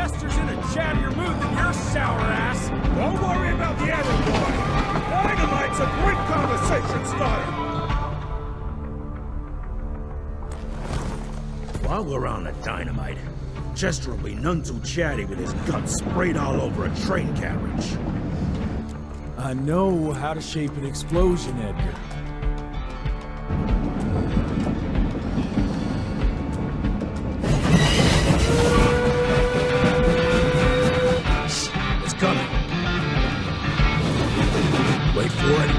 Chester's in a chattier mood than your sour ass. Don't worry about the other boy. Dynamite's a great conversation starter. While we're on the dynamite, Chester will be none too chatty with his guts sprayed all over a train carriage. I know how to shape an explosion, Edgar. It's coming. Wait for it.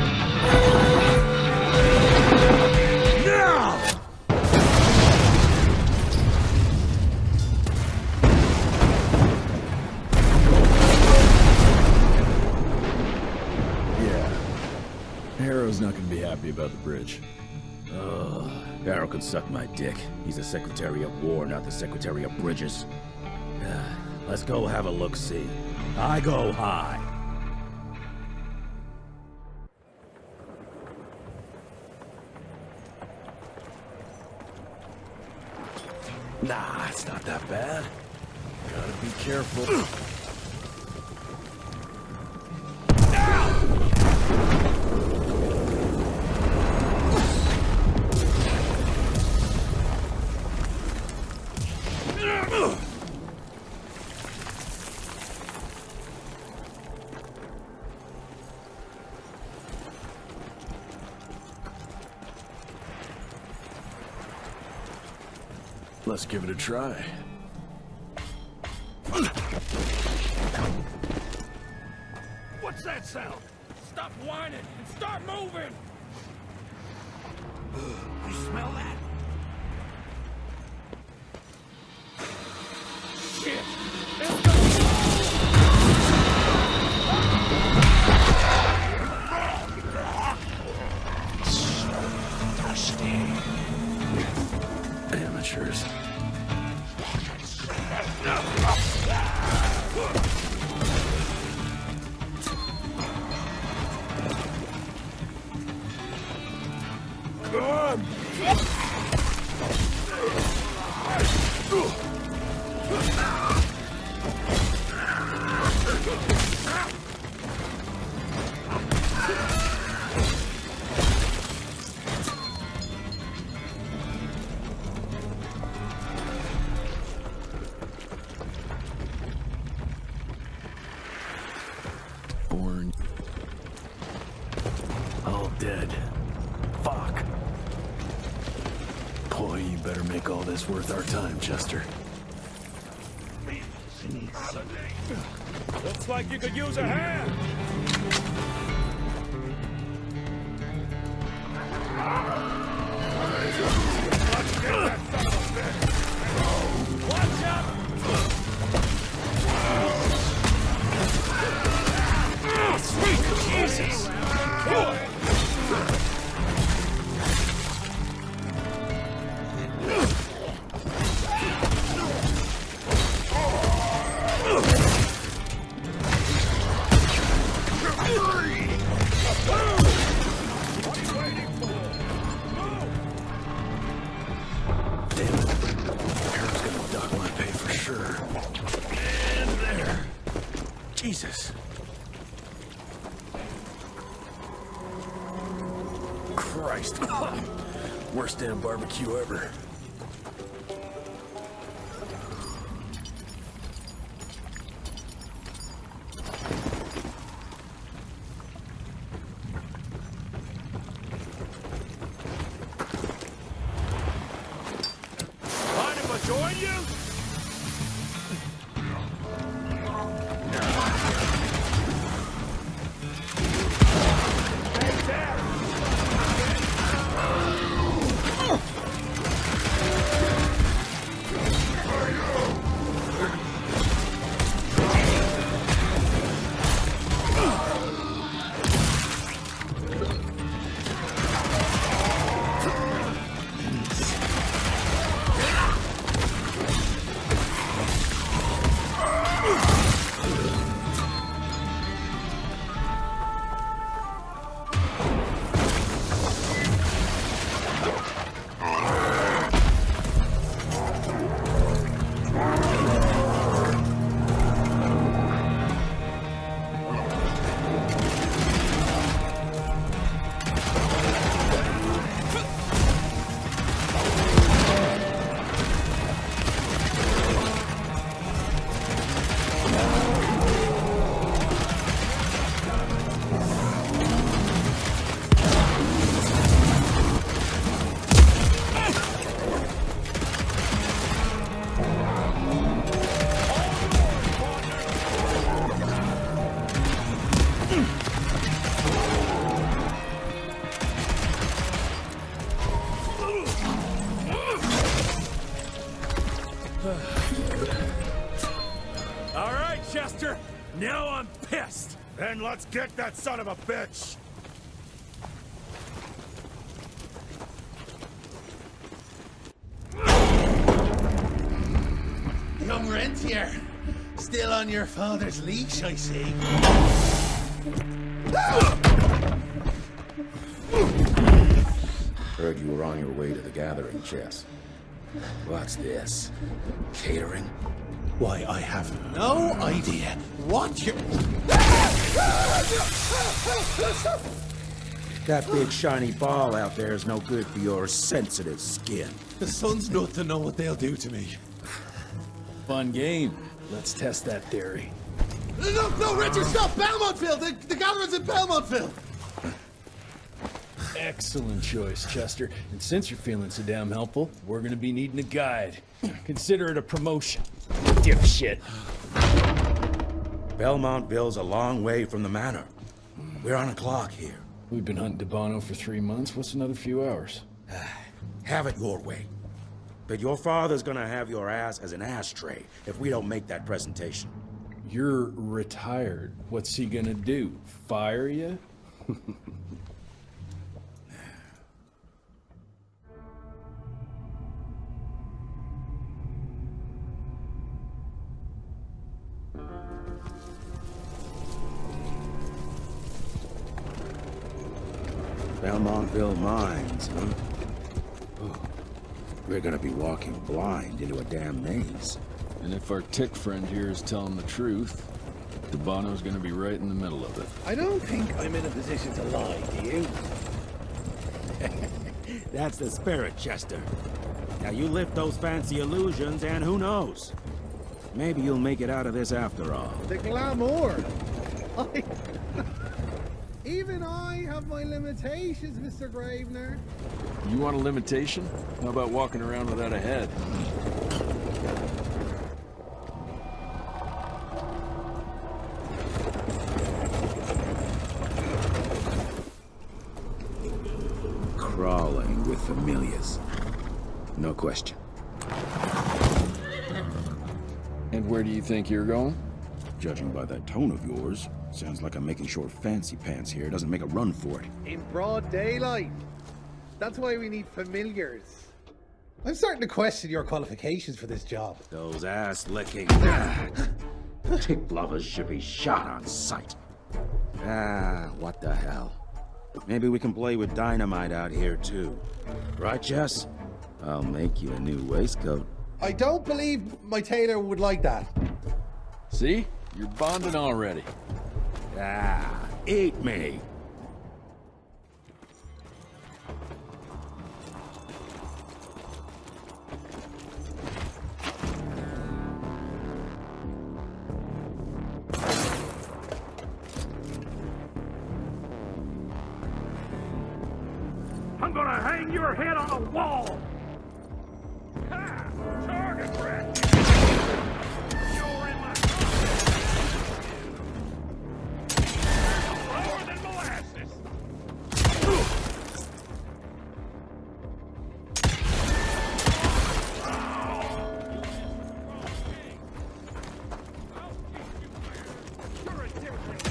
Now! Harrow's not gonna be happy about the bridge. Harrow can suck my dick. He's the Secretary of War, not the Secretary of Bridges. Let's go have a look-see. I go high. Nah, it's not that bad. Gotta be careful. Let's give it a try. What's that sound? Stop whining and start moving! You smell that? Shit! Amateurs. All dead. Fuck. Boy, you better make all this worth our time, Chester. Looks like you could use a hand. Watch out! Sweet Jesus! Jesus. Christ. Worst damn barbecue ever. Mind if I join you? Now I'm pissed! Then let's get that son of a bitch! Young rentier. Still on your father's leash, I see. Heard you were on your way to the gathering, Chess. What's this? Catering? Why, I have no idea what you... That big shiny ball out there is no good for your sensitive skin. The sun's not to know what they'll do to me. Fun game. Let's test that theory. No, Richard, stop! Belmontville! The gathering's in Belmontville! Excellent choice, Chester. And since you're feeling so damn helpful, we're gonna be needing a guide. Consider it a promotion. Dipshit. Belmontville's a long way from the manor. We're on a clock here. We've been hunting DeBono for 3 months. What's another few hours? Have it your way. But your father's gonna have your ass as an ashtray if we don't make that presentation. You're retired. What's he gonna do? Fire you? Belmontville Mines, huh? Oh, we're gonna be walking blind into a damn maze. And if our tick friend here is telling the truth, DeBono's gonna be right in the middle of it. I don't think I'm in a position to lie, do you? That's the spirit, Chester. Now you lift those fancy illusions, and who knows? Maybe you'll make it out of this after all. The glamour! Even I have my limitations, Mr. Gravener. You want a limitation? How about walking around without a head? Crawling with familiars. No question. And where do you think you're going? Judging by that tone of yours, sounds like I'm making short fancy pants here. Doesn't make a run for it. In broad daylight. That's why we need familiars. I'm starting to question your qualifications for this job. Those ass-licking tick lovers should be shot on sight. What the hell? Maybe we can play with dynamite out here, too. Right, Jess? I'll make you a new waistcoat. I don't believe my tailor would like that. See? You're bonding already. Eat me. I'm gonna hang your head on a wall! Ha! Target practice! You're in my lower than molasses! You're a different...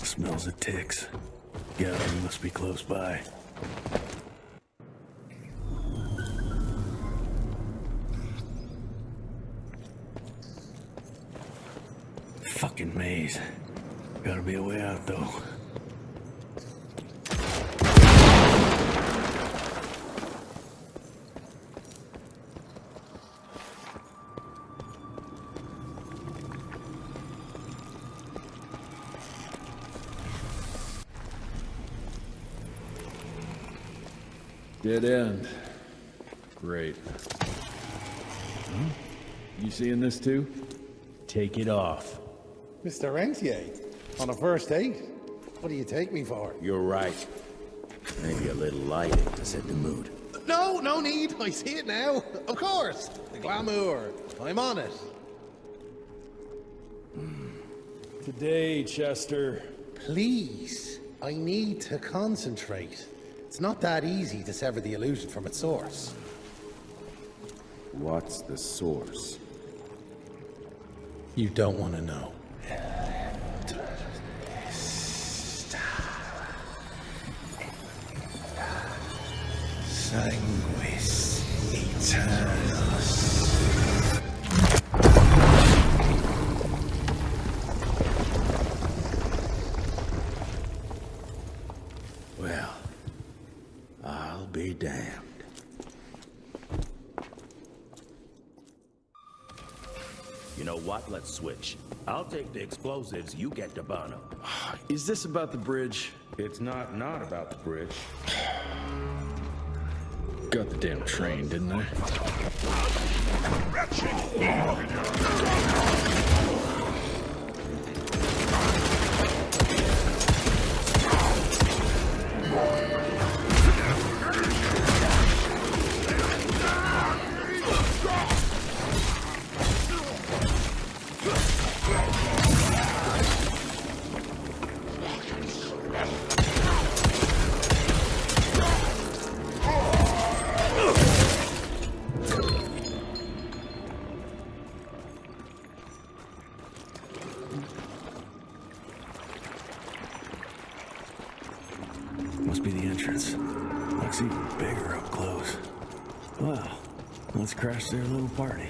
Smells of ticks. Gathering must be close by. Fucking maze. Gotta be a way out, though. Dead end. Great. Huh? You seeing this too? Take it off. Mr. Rentier, on a first date? What do you take me for? You're right. Maybe a little lighting to set the mood. No, no need. I see it now. Of course. The glamour. I'm on it. Today, Chester. Please. I need to concentrate. It's not that easy to sever the illusion from its source. What's the source? You don't want to know. Sanguis Eternus. Well, I'll be damned. You know what? Let's switch. I'll take the explosives, you get the burn 'em. Is this about the bridge? It's not about the bridge. Got the damn train, didn't I? Must be the entrance. Looks even bigger up close. Well, let's crash their little party.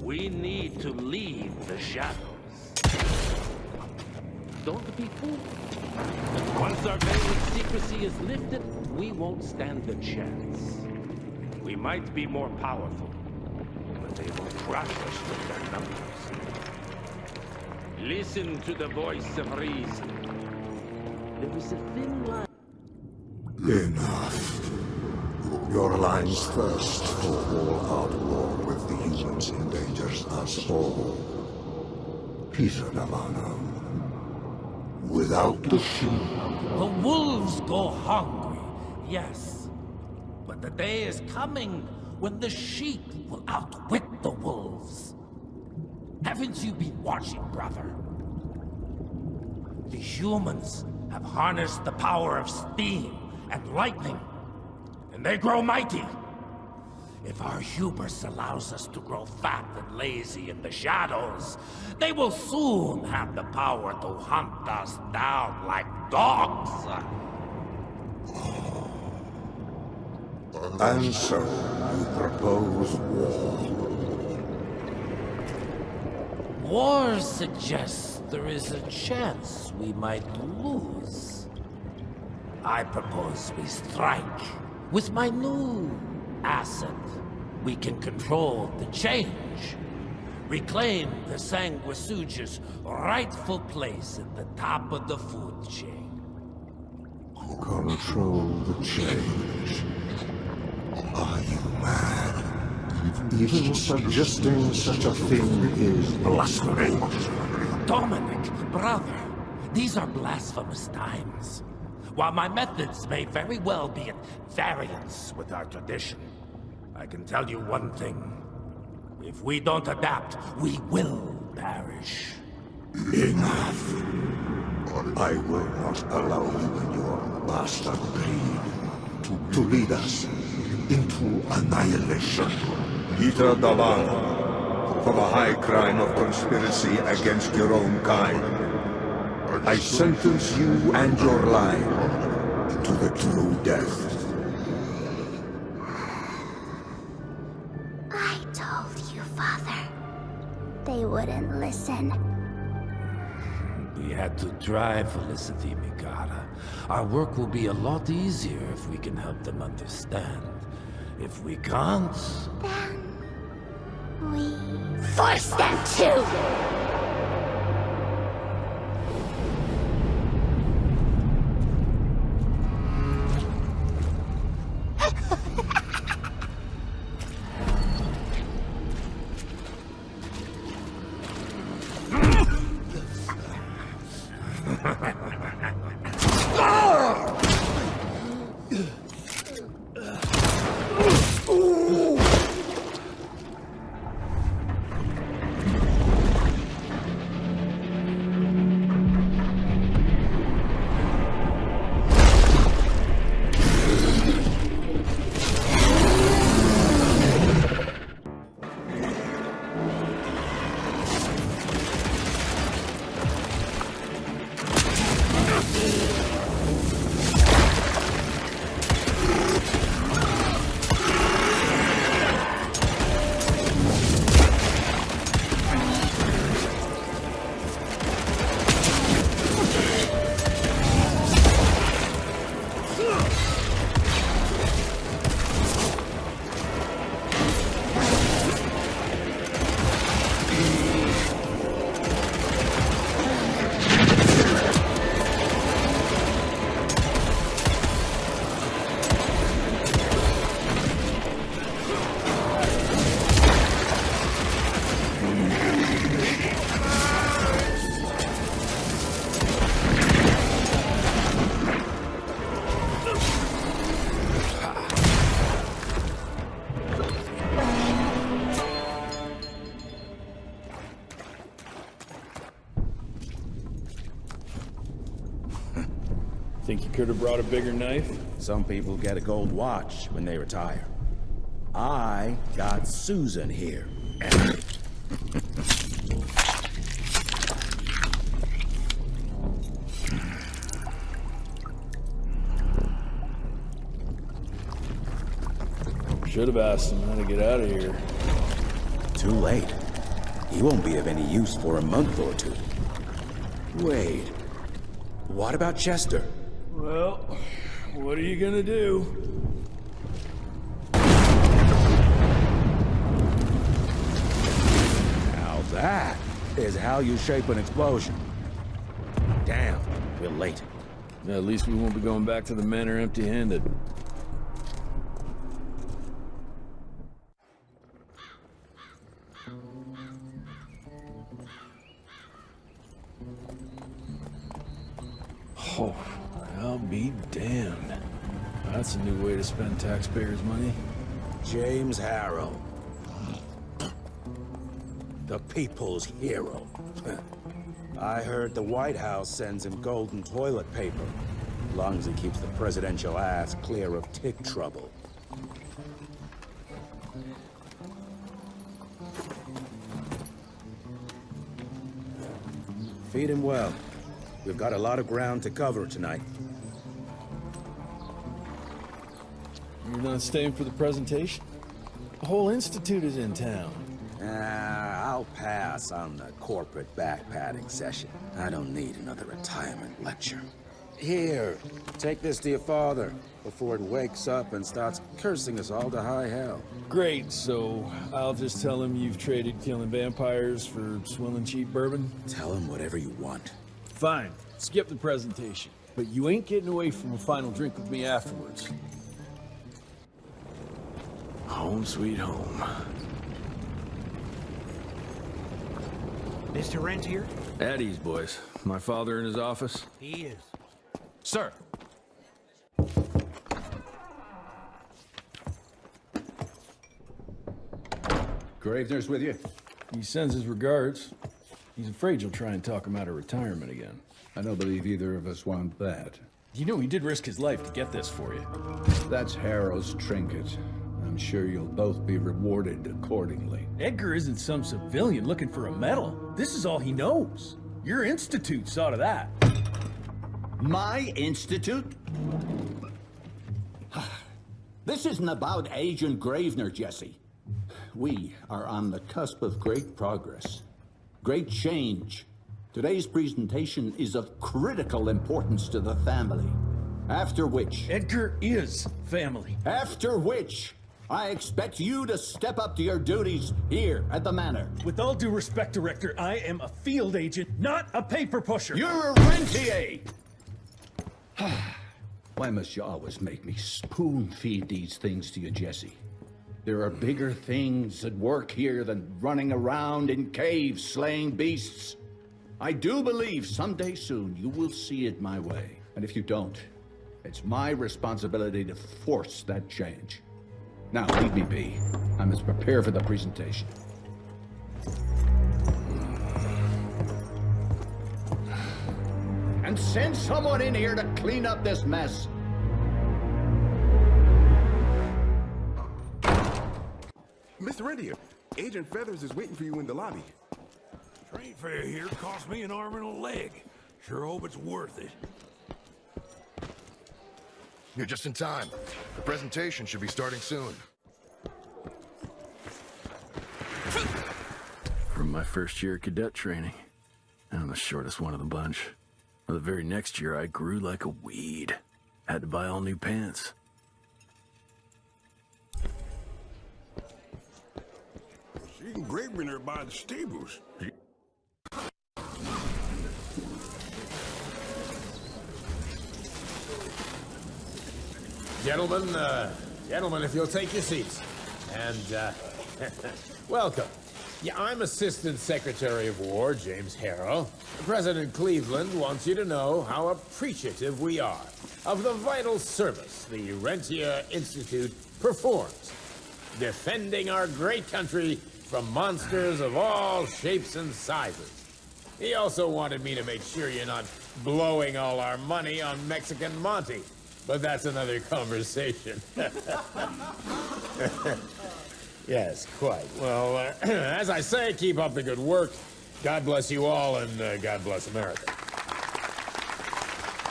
We need to leave the shadows. Don't be fooled. Once our veil of secrecy is lifted, we won't stand a chance. We might be more powerful, but they will crush us with their numbers. Listen to the voice of reason. There is a thin line. Enough. Your Alliance thirst for all-out war with the humans endangers us all. Peter Navanum. Without the sheep. The wolves go hungry, yes. But the day is coming when the sheep will outwit the wolves. Haven't you been watching, brother? The humans have harnessed the power of steam and lightning, and they grow mighty. If our hubris allows us to grow fat and lazy in the shadows, they will soon have the power to hunt us down like dogs. And so, you propose war. War suggests there is a chance we might lose. I propose we strike. With my new asset, we can control the change. Reclaim the Sanguisuja's rightful place at the top of the food chain. Control the change. Are you mad? Even suggesting such a thing is blasphemy. Dominic, brother, these are blasphemous times. While my methods may very well be at variance with our tradition, I can tell you one thing. If we don't adapt, we will perish. Enough. I will not allow you and your bastard greed to lead us into annihilation. Peter Davan, for the high crime of conspiracy against your own kind, I sentence you and your line to the true death. they wouldn't listen. We had to drive Felicity, Mikata. Our work will be a lot easier if we can help them understand. If we can't... Then... we... force them to! Think you could have brought a bigger knife? Some people get a gold watch when they retire. I got Susan here. Should have asked him how to get out of here. Too late. He won't be of any use for a month or two. Wait. What about Chester? Well, what are you gonna do? Now that is how you shape an explosion. Damn, we're late. At least we won't be going back to the manor empty-handed. Oh, I'll be damned. That's a new way to spend taxpayers' money. James Harrow. The people's hero. I heard the White House sends him golden toilet paper, as long as he keeps the presidential ass clear of tick trouble. Feed him well. We've got a lot of ground to cover tonight. You're not staying for the presentation? The whole institute is in town. I'll pass on the corporate backpatting session. I don't need another retirement lecture. Here, take this to your father before it wakes up and starts cursing us all to high hell. Great, so I'll just tell him you've traded killing vampires for swilling cheap bourbon? Tell him whatever you want. Fine, skip the presentation. But you ain't getting away from a final drink with me afterwards. Home sweet home. Mr. Rent here? At ease, boys. My father in his office? He is. Sir. Gravener's with you? He sends his regards. He's afraid you'll try and talk him out of retirement again. I don't believe either of us want that. You know he did risk his life to get this for you. That's Harrow's trinket. I'm sure you'll both be rewarded accordingly. Edgar isn't some civilian looking for a medal. This is all he knows. Your institute saw to that. My institute? This isn't about Agent Gravener, Jesse. We are on the cusp of great progress. Great change. Today's presentation is of critical importance to the family. After which... Edgar is family. After which, I expect you to step up to your duties here at the manor. With all due respect, Director, I am a field agent, not a paper pusher. You're a rentier! Why must you always make me spoon-feed these things to you, Jesse? There are bigger things at work here than running around in caves slaying beasts. I do believe someday soon you will see it my way. And if you don't, it's my responsibility to force that change. Now, leave me be. I must prepare for the presentation. And send someone in here to clean up this mess. Mr. Rentier, Agent Feathers is waiting for you in the lobby. Train fare here cost me an arm and a leg. Sure hope it's worth it. You're just in time. The presentation should be starting soon. From my first year of cadet training, I'm the shortest one of the bunch. The very next year, I grew like a weed. Had to buy all new pants. Seen Gravener by the stables. Gentlemen, if you'll take your seats. And, welcome. Yeah, I'm Assistant Secretary of War, James Harrow. President Cleveland wants you to know how appreciative we are of the vital service the Rentier Institute performs, defending our great country from monsters of all shapes and sizes. He also wanted me to make sure you're not blowing all our money on Mexican Monty. But that's another conversation. Yes, quite. Well, as I say, keep up the good work. God bless you all, and God bless America.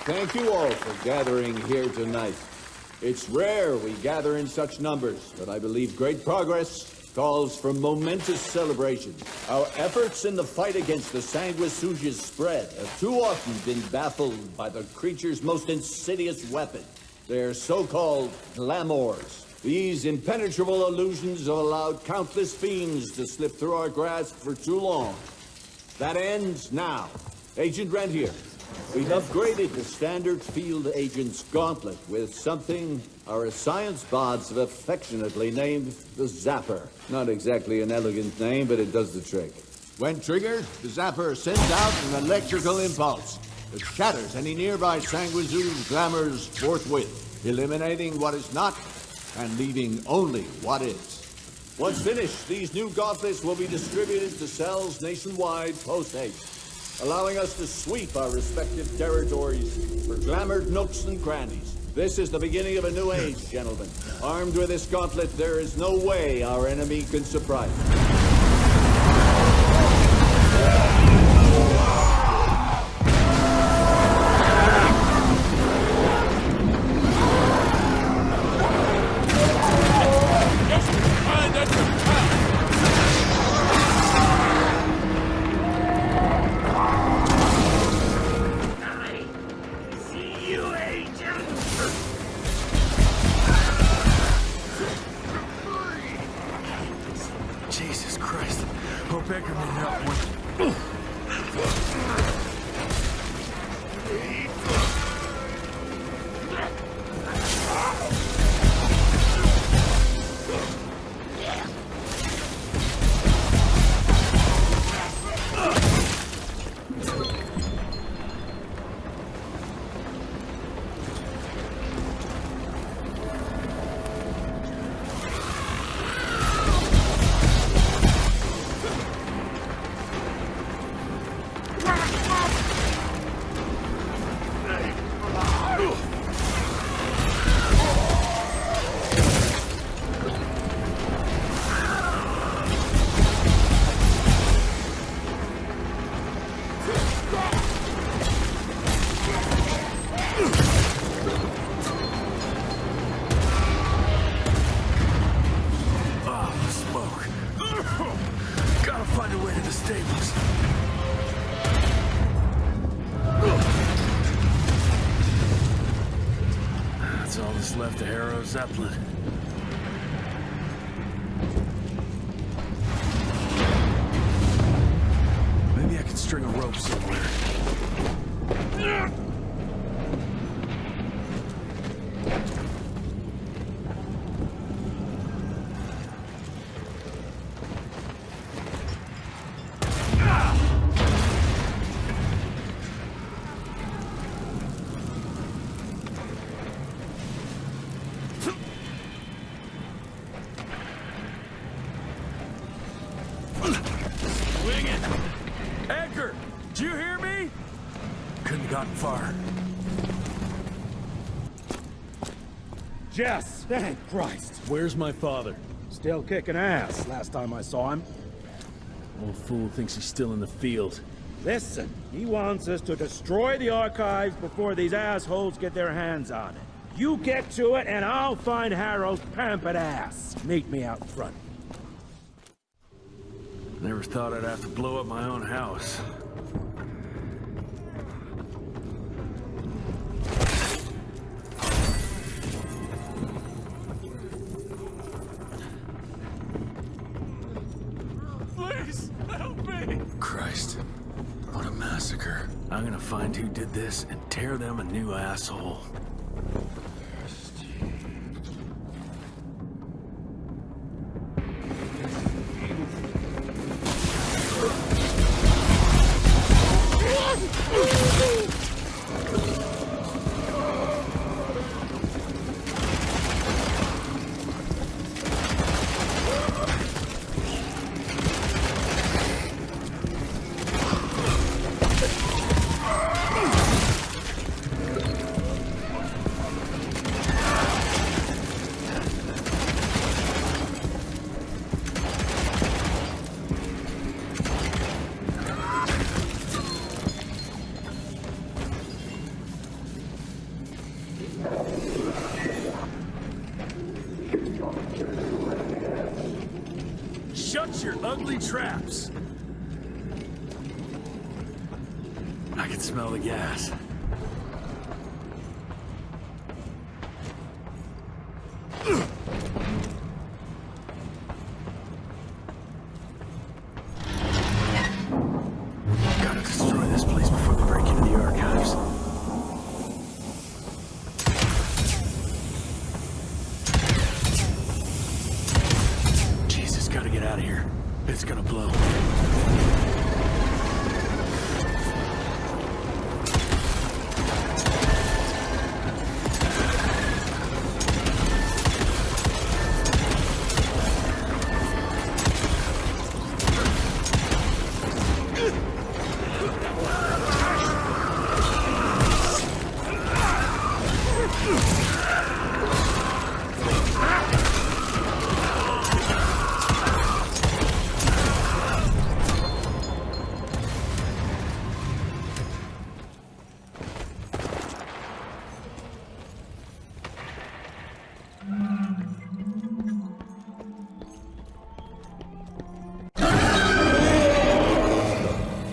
Thank you all for gathering here tonight. It's rare we gather in such numbers, but I believe great progress calls for momentous celebration. Our efforts in the fight against the sanguisuga's spread have too often been baffled by the creature's most insidious weapon, their so-called glamours. These impenetrable illusions have allowed countless fiends to slip through our grasp for too long. That ends now. Agent Rentier, we've upgraded the standard field agent's gauntlet with something our science bots have affectionately named the Zapper. Not exactly an elegant name, but it does the trick. When triggered, the Zapper sends out an electrical impulse that shatters any nearby sanguisuga's glamours forthwith, eliminating what is not and leaving only what is. Once finished, these new gauntlets will be distributed to cells nationwide post-haste, allowing us to sweep our respective territories for glamored nooks and crannies. This is the beginning of a new age, gentlemen. Armed with this gauntlet, there is no way our enemy can surprise us. Jesus Christ. Hope Edgar made that one. Gotta find a way to the stables. Zeppelin. Maybe I could string a rope somewhere. Swing it! Edgar! Did you hear me? Couldn't have gotten far. Jess! Thank Christ! Where's my father? Still kicking ass, last time I saw him. Old fool thinks he's still in the field. Listen, he wants us to destroy the archives before these assholes get their hands on it. You get to it, and I'll find Harold's pampered ass. Meet me out front. Never thought I'd have to blow up my own house. Please, help me! Christ, what a massacre. I'm gonna find who did this and tear them a new asshole. Shut your ugly traps! I can smell the gas. Gotta destroy this place before they break into the archives. Jesus, gotta get out of here. It's gonna blow.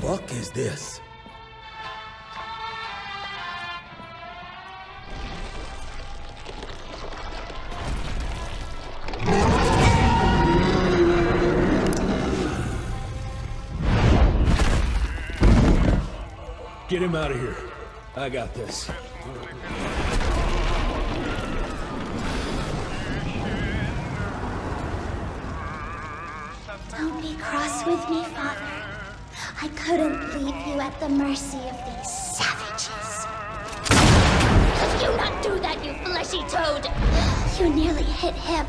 Fuck is this? Get him out of here. I got this. Don't be cross with me, Father. I couldn't leave you at the mercy of these savages. Could you not do that, you fleshy toad? You nearly hit him.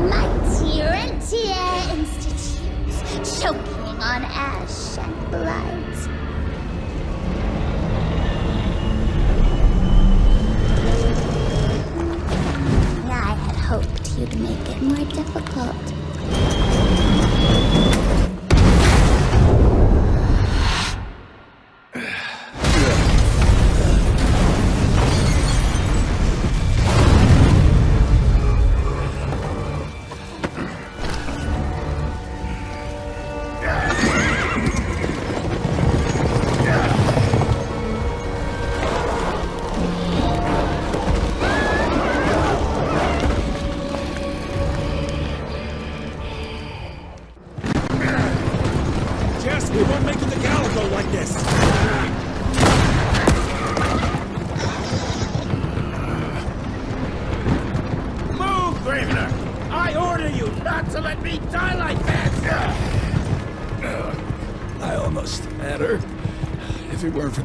Mighty Rentier Institute, choking on ash and blood. I had hoped you'd make it more difficult.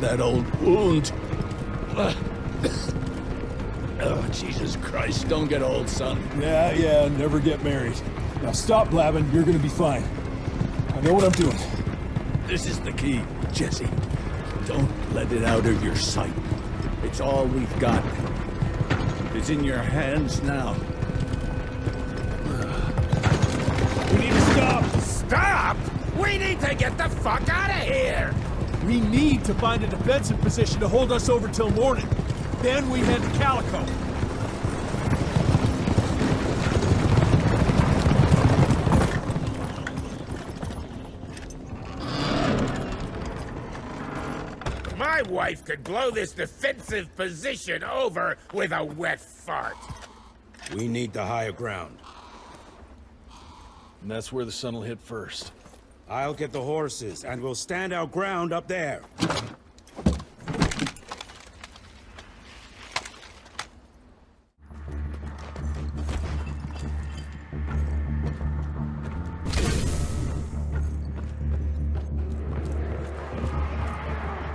that old wound. Oh, Jesus Christ, don't get old, son. Yeah, never get married. Now stop blabbing, you're gonna be fine. I know what I'm doing. This is the key, Jesse. Don't let it out of your sight. It's all we've got. It's in your hands now. We need to stop! Stop! We need to get the fuck out of here! We need to find a defensive position to hold us over till morning. Then we head to Calico. My wife could blow this defensive position over with a wet fart. We need the higher ground. And that's where the sun will hit first. I'll get the horses, and we'll stand our ground up there.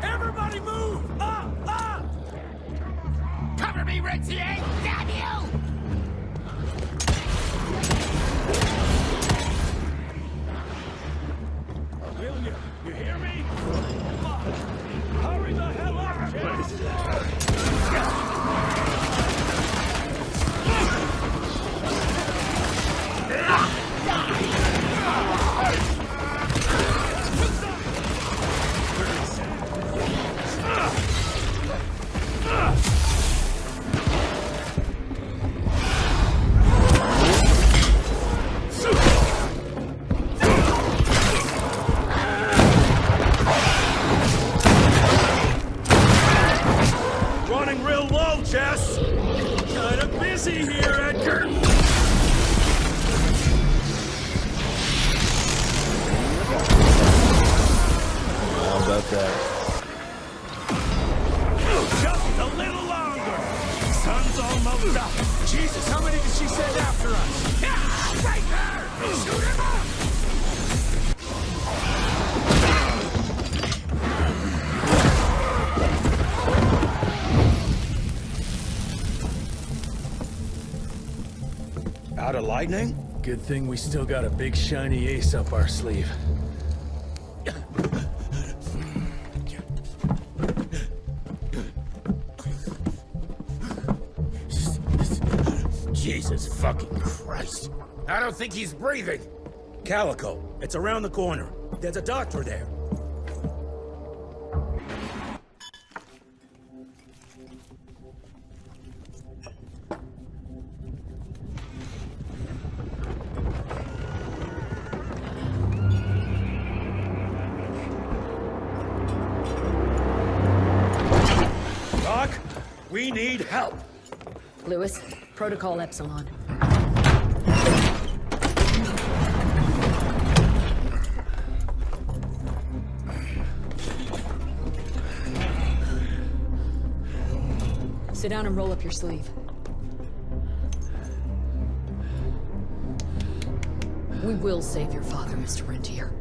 Everybody move! Cover me, Ritzy! Damn you! Will you? You hear me? Come on! Hurry the hell up, running real low, Jess. Kinda busy here, Edgar. How about that? Just a little longer. Sun's almost up. Jesus, how many did she send after us? Yeah, right there! Shoot him up! Out of lightning? Good thing we still got a big shiny ace up our sleeve. Jesus fucking Christ. I don't think he's breathing. Calico, it's around the corner. There's a doctor there. Doc, we need help. Lewis, Protocol Epsilon. Sit down and roll up your sleeve. We will save your father, Mr. Rentier.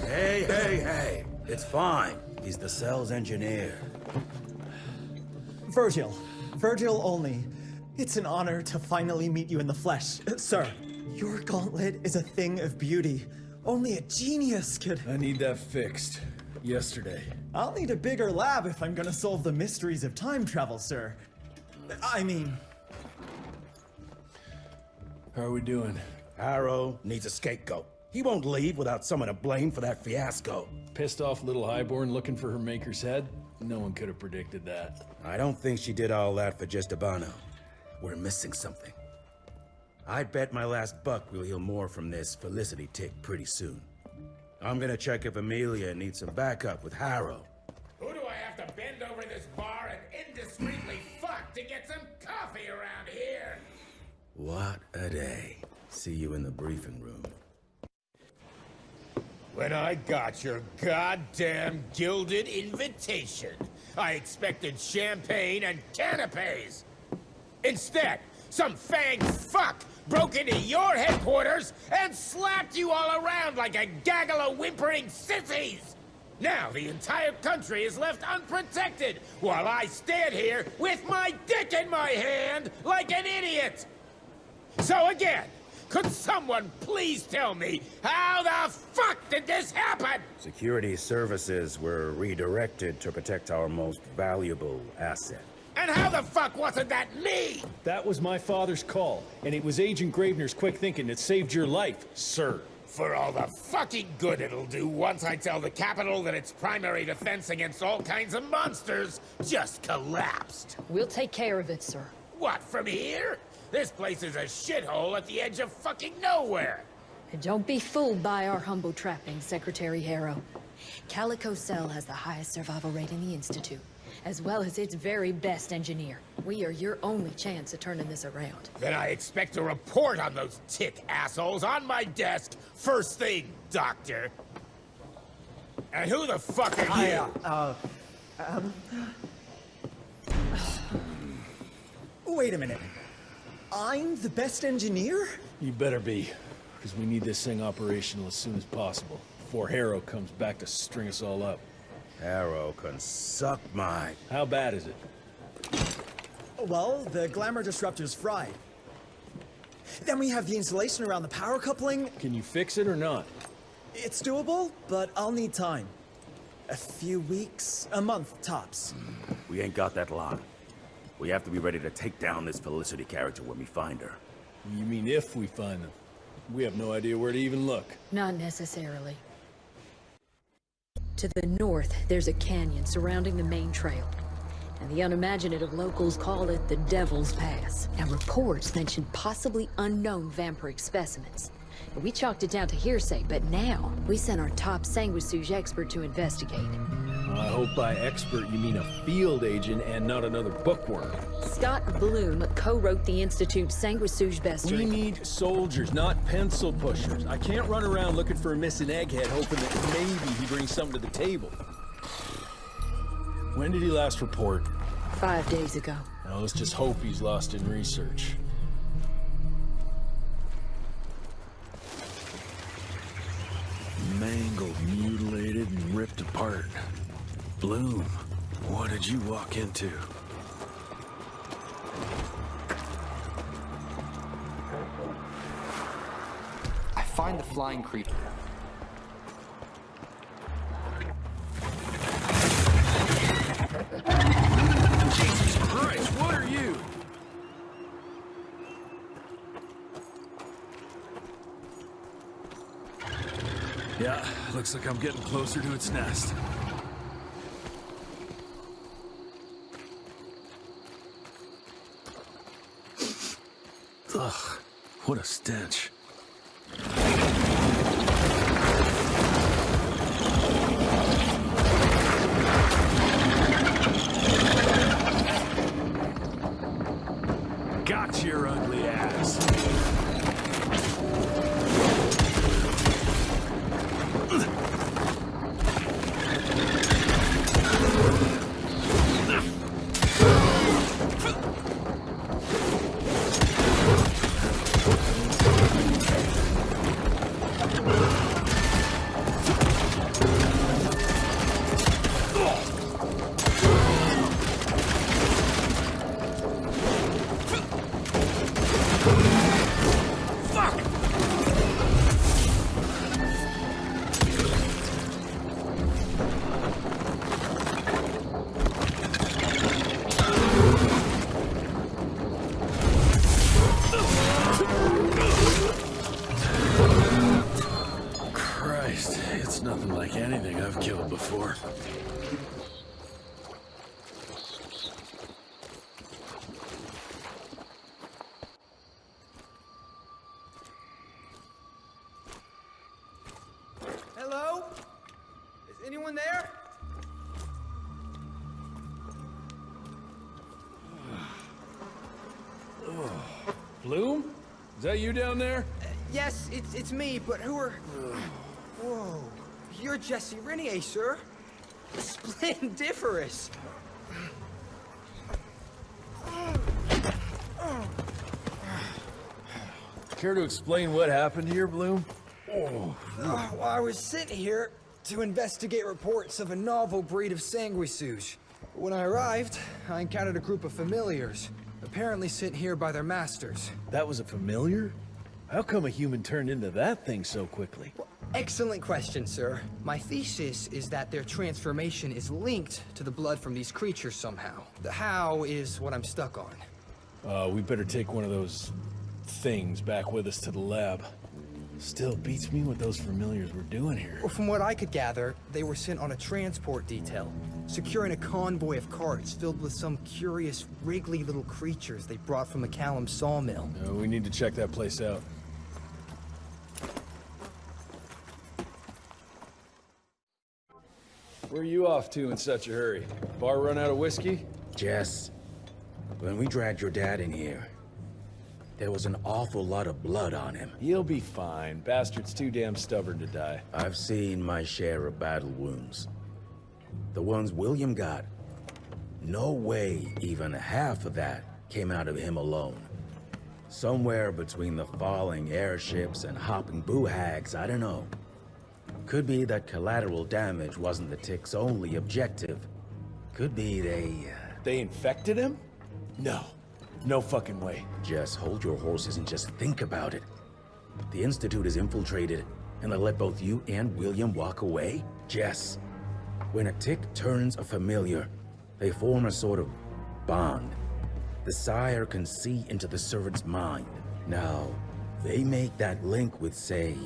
Hey. It's fine. He's the cell's engineer. Virgil. Virgil only. It's an honor to finally meet you in the flesh. Sir, your gauntlet is a thing of beauty. Only a genius could... I need that fixed. Yesterday. I'll need a bigger lab if I'm gonna solve the mysteries of time travel, sir. I mean... How are we doing? Harrow needs a scapegoat. He won't leave without someone to blame for that fiasco. Pissed off little highborn looking for her maker's head? No one could have predicted that. I don't think she did all that for just Abano. We're missing something. I'd bet my last buck we'll hear more from this Felicity tick pretty soon. I'm gonna check if Amelia needs some backup with Harrow. Who do I have to bend over this bar and indiscreetly fuck to get some coffee around here? What a day. See you in the briefing room. When I got your goddamn gilded invitation, I expected champagne and canapes. Instead, some fang fuck broke into your headquarters and slapped you all around like a gaggle of whimpering sissies! Now the entire country is left unprotected while I stand here with my dick in my hand like an idiot! So again, could someone please tell me how the fuck did this happen? Security services were redirected to protect our most valuable asset. And how the fuck wasn't that me? That was my father's call, and it was Agent Gravener's quick thinking that saved your life, sir. For all the fucking good it'll do once I tell the Capitol that its primary defense against all kinds of monsters just collapsed. We'll take care of it, sir. What, from here? This place is a shithole at the edge of fucking nowhere. And don't be fooled by our humble trappings, Secretary Harrow. Calico Cell has the highest survival rate in the Institute, as well as its very best engineer. We are your only chance of turning this around. Then I expect a report on those tick assholes on my desk first thing, Doctor. And who the fuck are you? Wait a minute. I'm the best engineer? You better be, because we need this thing operational as soon as possible, before Harrow comes back to string us all up. Harrow can suck my... How bad is it? Well, the glamour disruptor's fried. Then we have the insulation around the power coupling. Can you fix it or not? It's doable, but I'll need time. A few weeks, a month tops. We ain't got that long. We have to be ready to take down this Felicity character when we find her. You mean if we find them? We have no idea where to even look. Not necessarily. To the north, there's a canyon surrounding the main trail. And the unimaginative locals call it the Devil's Pass. Now, reports mention possibly unknown vampiric specimens. We chalked it down to hearsay, but now we sent our top sanguisuge expert to investigate. I hope by expert you mean a field agent and not another bookworm. Scott Bloom co-wrote the Institute's sanguisuge bestiary. We need soldiers, not pencil pushers. I can't run around looking for a missing egghead hoping that maybe he brings something to the table. When did he last report? 5 days ago. Now let's just hope he's lost in research. Mangled, mutilated, and ripped apart. Bloom, what did you walk into? I find the flying creature. Jesus Christ, what are you? Yeah, looks like I'm getting closer to its nest. Ugh, what a stench. Got your ugly ass. It's nothing like anything I've killed before. Hello? Is anyone there? Bloom? Is that you down there? Yes, it's me, but who are... Whoa. You're Jesse Renier, sir. Splendiferous. Care to explain what happened here, Bloom? Well, I was sent here to investigate reports of a novel breed of sanguisuge. When I arrived, I encountered a group of familiars, apparently sent here by their masters. That was a familiar? How come a human turned into that thing so quickly? Well, excellent question, sir. My thesis is that their transformation is linked to the blood from these creatures somehow. The how is what I'm stuck on. We better take one of those things back with us to the lab. Still beats me what those familiars were doing here. Well, from what I could gather, they were sent on a transport detail, securing a convoy of carts filled with some curious, wriggly little creatures they brought from McCallum's sawmill. We need to check that place out. Where are you off to in such a hurry? Bar run out of whiskey? Jess, when we dragged your dad in here, there was an awful lot of blood on him. He'll be fine. Bastard's too damn stubborn to die. I've seen my share of battle wounds. The ones William got, no way even half of that came out of him alone. Somewhere between the falling airships and hopping boo-hags, I don't know. Could be that collateral damage wasn't the Tick's only objective. Could be They infected him? No. No fucking way. Just hold your horses and just think about it. The Institute is infiltrated, and they let both you and William walk away? Jess, when a Tick turns a familiar, they form a sort of bond. The sire can see into the servant's mind. Now, they make that link with, say,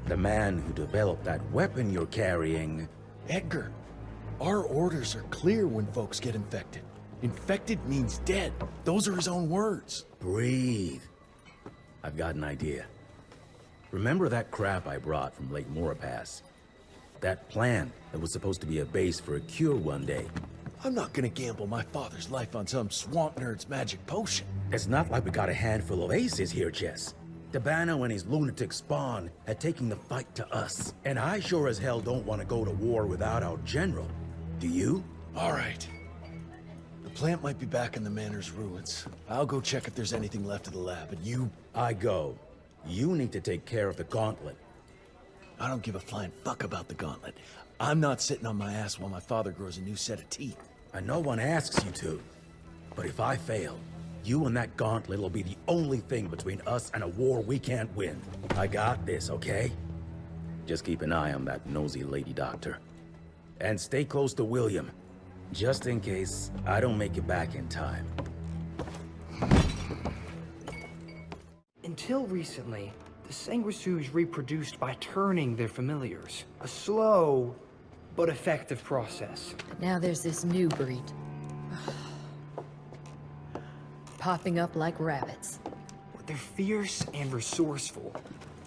the man who developed that weapon you're carrying. Edgar, our orders are clear when folks get infected. Infected means dead. Those are his own words. Breathe. I've got an idea. Remember that crap I brought from Lake Morapass? That plant that was supposed to be a base for a cure one day. I'm not gonna gamble my father's life on some swamp nerd's magic potion. It's not like we got a handful of aces here, Jess. Dabano and his lunatic spawn had taken the fight to us. And I sure as hell don't want to go to war without our general. Do you? All right. The plant might be back in the manor's ruins. I'll go check if there's anything left of the lab, and you... I go. You need to take care of the gauntlet. I don't give a flying fuck about the gauntlet. I'm not sitting on my ass while my father grows a new set of teeth. And no one asks you to. But if I fail, you and that gauntlet will be the only thing between us and a war we can't win. I got this, okay? Just keep an eye on that nosy lady doctor. And stay close to William. Just in case I don't make it back in time. Until recently, the sanguisuge reproduced by turning their familiars. A slow, but effective process. Now there's this new breed. Popping up like rabbits. They're fierce and resourceful,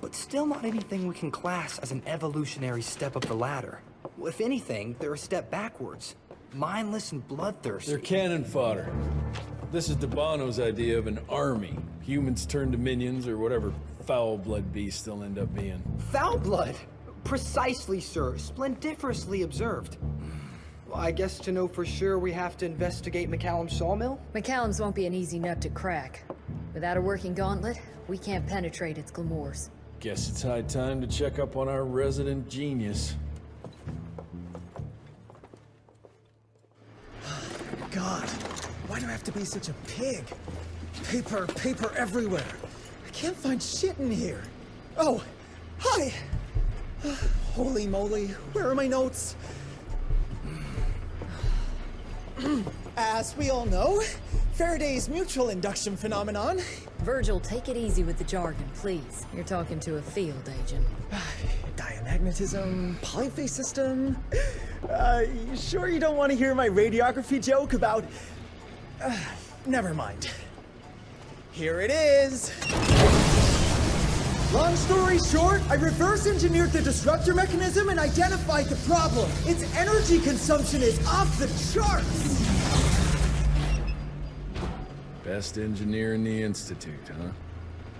but still not anything we can class as an evolutionary step up the ladder. Well, if anything, they're a step backwards. Mindless and bloodthirsty. They're cannon fodder. This is Dabano's idea of an army. Humans turn to minions or whatever foul-blood beasts they'll end up being. Foul blood? Precisely, sir. Splendiferously observed. Well, I guess to know for sure we have to investigate McCallum's sawmill? McCallum's won't be an easy nut to crack. Without a working gauntlet, we can't penetrate its glamours. Guess it's high time to check up on our resident genius. God, why do I have to be such a pig? Paper everywhere. I can't find shit in here. Oh, hi! Holy moly, where are my notes? As we all know, Faraday's mutual induction phenomenon. Virgil, take it easy with the jargon, please. You're talking to a field agent. Diamagnetism, polyphase system. You sure you don't want to hear my radiography joke about... never mind. Here it is. Long story short, I reverse engineered the disruptor mechanism and identified the problem. Its energy consumption is off the charts. Best engineer in the Institute, huh?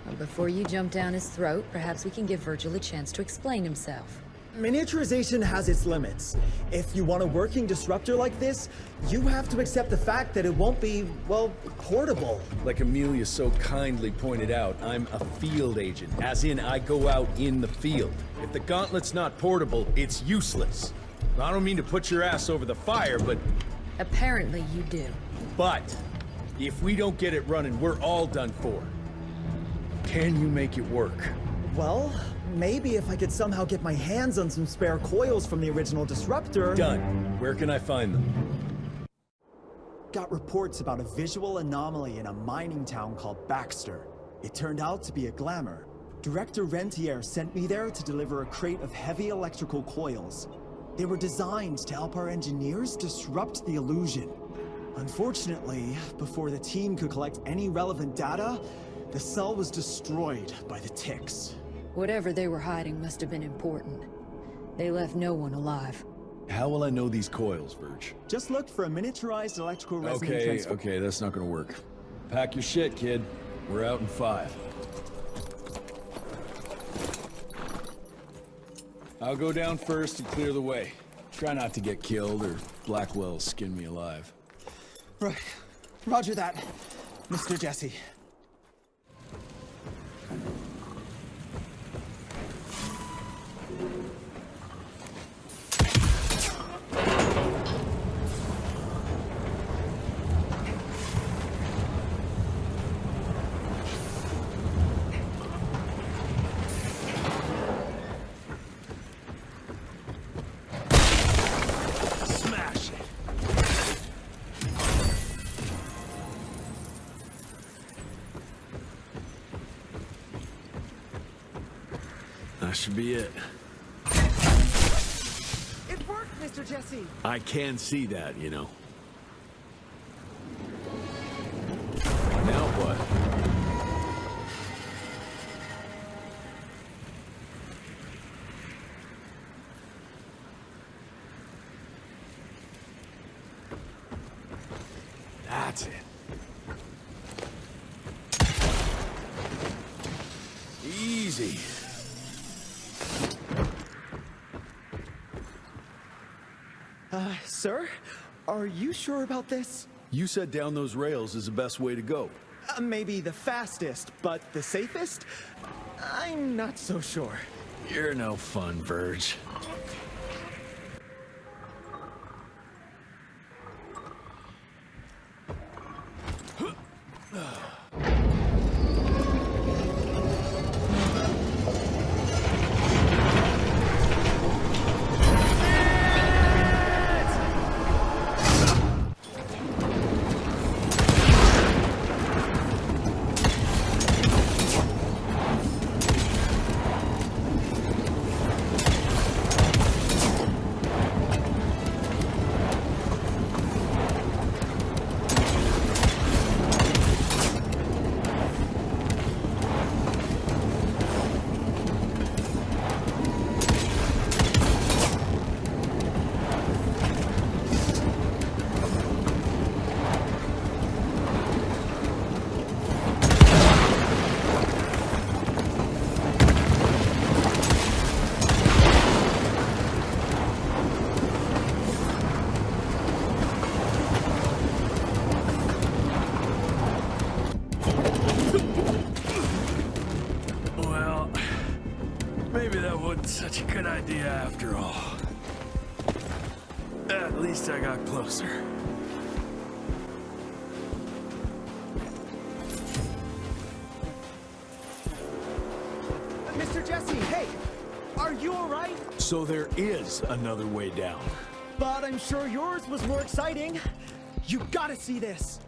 Well, before you jump down his throat, perhaps we can give Virgil a chance to explain himself. Miniaturization has its limits. If you want a working disruptor like this, you have to accept the fact that it won't be, well, portable. Like Amelia so kindly pointed out, I'm a field agent, as in I go out in the field. If the gauntlet's not portable, it's useless. I don't mean to put your ass over the fire, but... Apparently you do. But, if we don't get it running, we're all done for. Can you make it work? Well, maybe if I could somehow get my hands on some spare coils from the original disruptor... Done. Where can I find them? Got reports about a visual anomaly in a mining town called Baxter. It turned out to be a glamour. Director Rentier sent me there to deliver a crate of heavy electrical coils. They were designed to help our engineers disrupt the illusion. Unfortunately, before the team could collect any relevant data, the cell was destroyed by the ticks. Whatever they were hiding must have been important. They left no one alive. How will I know these coils, Verge? Just look for a miniaturized electrical resonant transformer. Okay, that's not gonna work. Pack your shit, kid. We're out in 5. I'll go down first and clear the way. Try not to get killed or Blackwell skin me alive. Right. Roger that, Mr. Jesse. That should be it. It worked, Mr. Jesse! I can see that, you know. Now what? That's it. Easy. Sir? Are you sure about this? You said down those rails is the best way to go. Maybe the fastest, but the safest? I'm not so sure. You're no fun, Verge. Such a good idea after all. At least I got closer. Mr. Jesse, hey! Are you alright? So there is another way down. But I'm sure yours was more exciting. You gotta see this!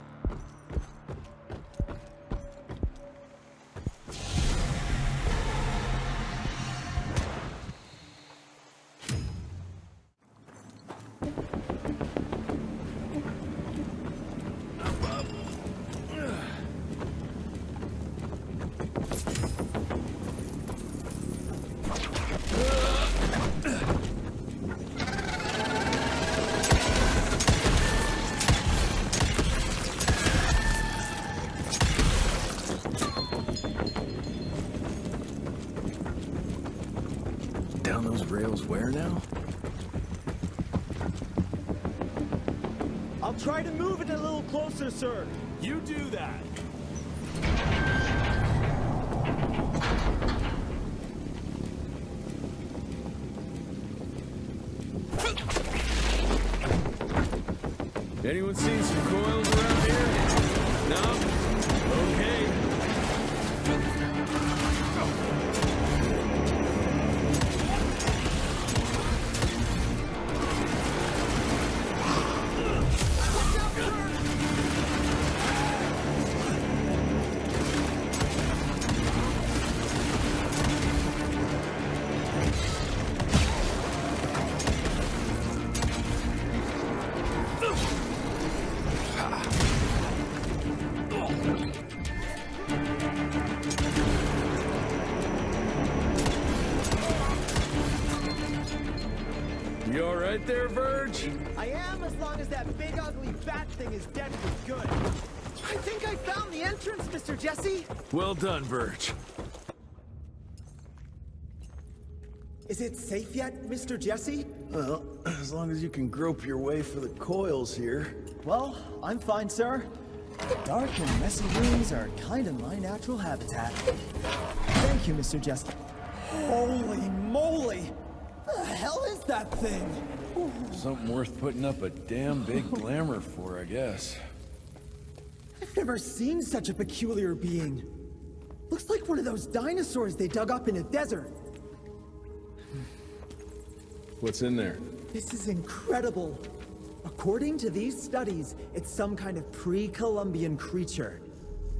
Down those rails where now? I'll try to move it a little closer, sir. You do that. Anyone seen some coils around here? No? Okay. You all right there, Verge? I am, as long as that big ugly bat thing is dead for good. I think I found the entrance, Mr. Jesse. Well done, Verge. Is it safe yet, Mr. Jesse? Well, as long as you can grope your way for the coils here. Well, I'm fine, sir. The dark and messy rooms are kind of my natural habitat. Thank you, Mr. Jesse. Holy moly! The hell is that thing? Something worth putting up a damn big glamour for, I guess. I've never seen such a peculiar being. Looks like one of those dinosaurs they dug up in a desert. What's in there? This is incredible. According to these studies, it's some kind of pre-Columbian creature.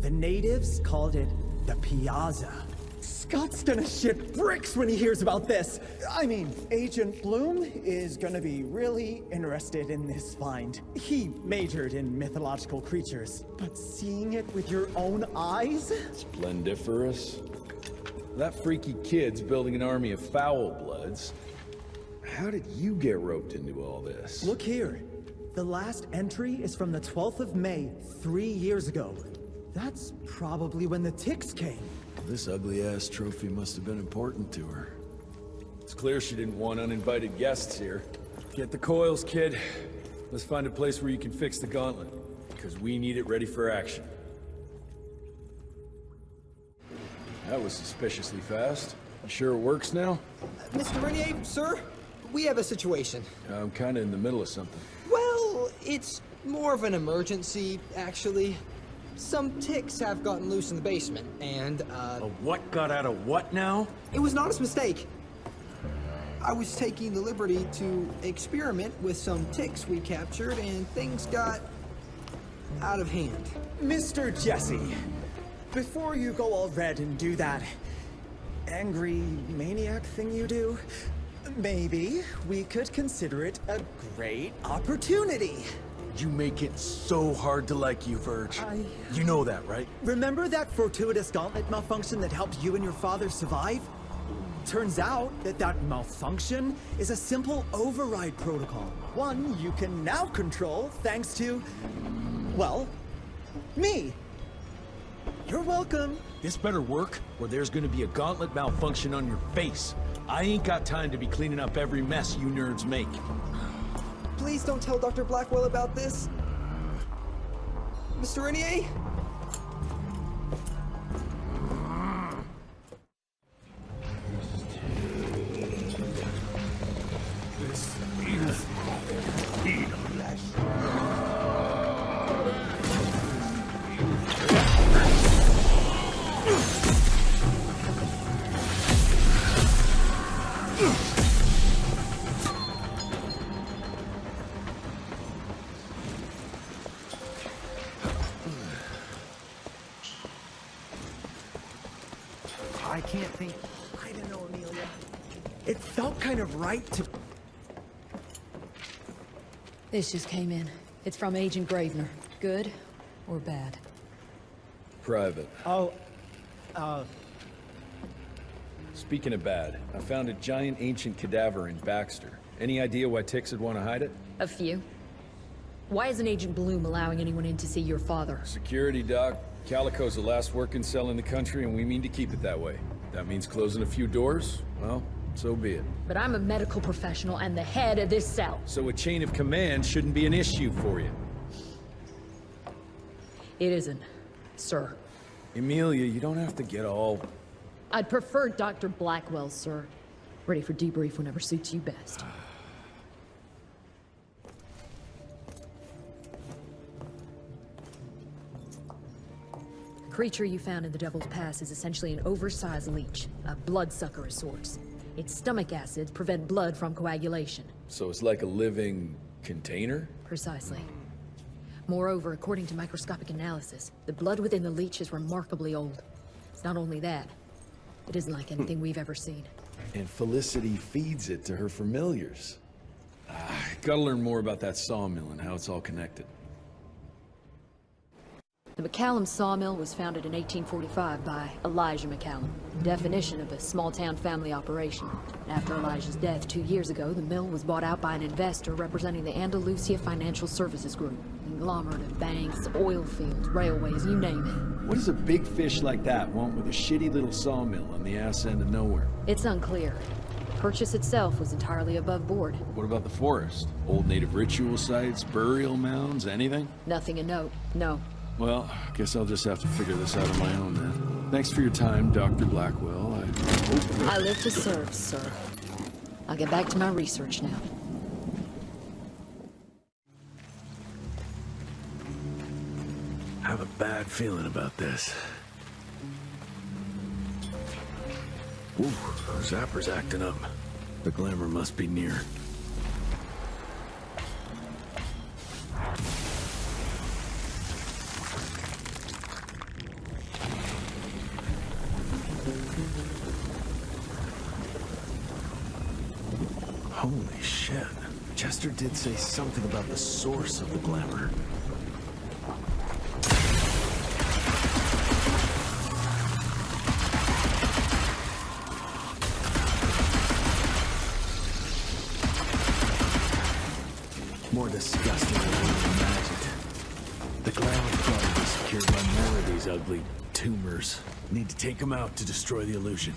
The natives called it the Piazza. Scott's gonna shit bricks when he hears about this. I mean, Agent Bloom is gonna be really interested in this find. He majored in mythological creatures, but seeing it with your own eyes? Splendiferous. That freaky kid's building an army of foul bloods. How did you get roped into all this? Look here. The last entry is from the 12th of May, 3 years ago. That's probably when the ticks came. This ugly-ass trophy must have been important to her. It's clear she didn't want uninvited guests here. Get the coils, kid. Let's find a place where you can fix the gauntlet, because we need it ready for action. That was suspiciously fast. You sure it works now? Mr. Renier, sir, we have a situation. I'm kind of in the middle of something. Well, it's more of an emergency, actually. Some ticks have gotten loose in the basement, and, A what got out of what now? It was an honest mistake. I was taking the liberty to experiment with some ticks we captured, and things got out of hand. Mr. Jesse, before you go all red and do that angry maniac thing you do, maybe we could consider it a great opportunity. You make it so hard to like you, Verge. You know that, right? Remember that fortuitous gauntlet malfunction that helped you and your father survive? Turns out that that malfunction is a simple override protocol. One you can now control thanks to, well, me. You're welcome. This better work, or there's gonna be a gauntlet malfunction on your face. I ain't got time to be cleaning up every mess you nerds make. Please don't tell Dr. Blackwell about this. Mr. Renier? This is painless. I can't think. I don't know, Amelia. It felt kind of right to... This just came in. It's from Agent Gravener. Good or bad? Private. Oh, Speaking of bad, I found a giant ancient cadaver in Baxter. Any idea why ticks would want to hide it? A few. Why isn't Agent Bloom allowing anyone in to see your father? Security, Doc. Calico's the last working cell in the country, and we mean to keep it that way. That means closing a few doors? Well, So be it. But I'm a medical professional and the head of this cell. So a chain of command shouldn't be an issue for you. It isn't, sir. Emilia, you don't have to get all... I'd prefer Dr. Blackwell, sir. Ready for debrief whenever suits you best. The creature you found in the Devil's Pass is essentially an oversized leech, a bloodsucker of sorts. Its stomach acids prevent blood from coagulation. So it's like a living container? Precisely. Moreover, according to microscopic analysis, the blood within the leech is remarkably old. It's not only that, it isn't like anything we've ever seen. And Felicity feeds it to her familiars. Gotta learn more about that sawmill and how it's all connected. The McCallum sawmill was founded in 1845 by Elijah McCallum, definition of a small-town family operation. After Elijah's death 2 years ago, the mill was bought out by an investor representing the Andalusia Financial Services Group. Conglomerate of banks, oil fields, railways, you name it. What does a big fish like that want with a shitty little sawmill on the ass end of nowhere? It's unclear. The purchase itself was entirely above board. What about the forest? Old native ritual sites, burial mounds, anything? Nothing of note, no. Well, guess I'll just have to figure this out on my own then. Thanks for your time, Dr. Blackwell. I live to serve, sir. I'll get back to my research now. I have a bad feeling about this. Ooh, Zapper's acting up. The glamour must be near. Holy shit. Chester did say something about the source of the glamour. More disgusting than I imagined. The glamour probably be secured by more of these ugly tumors. Need to take them out to destroy the illusion.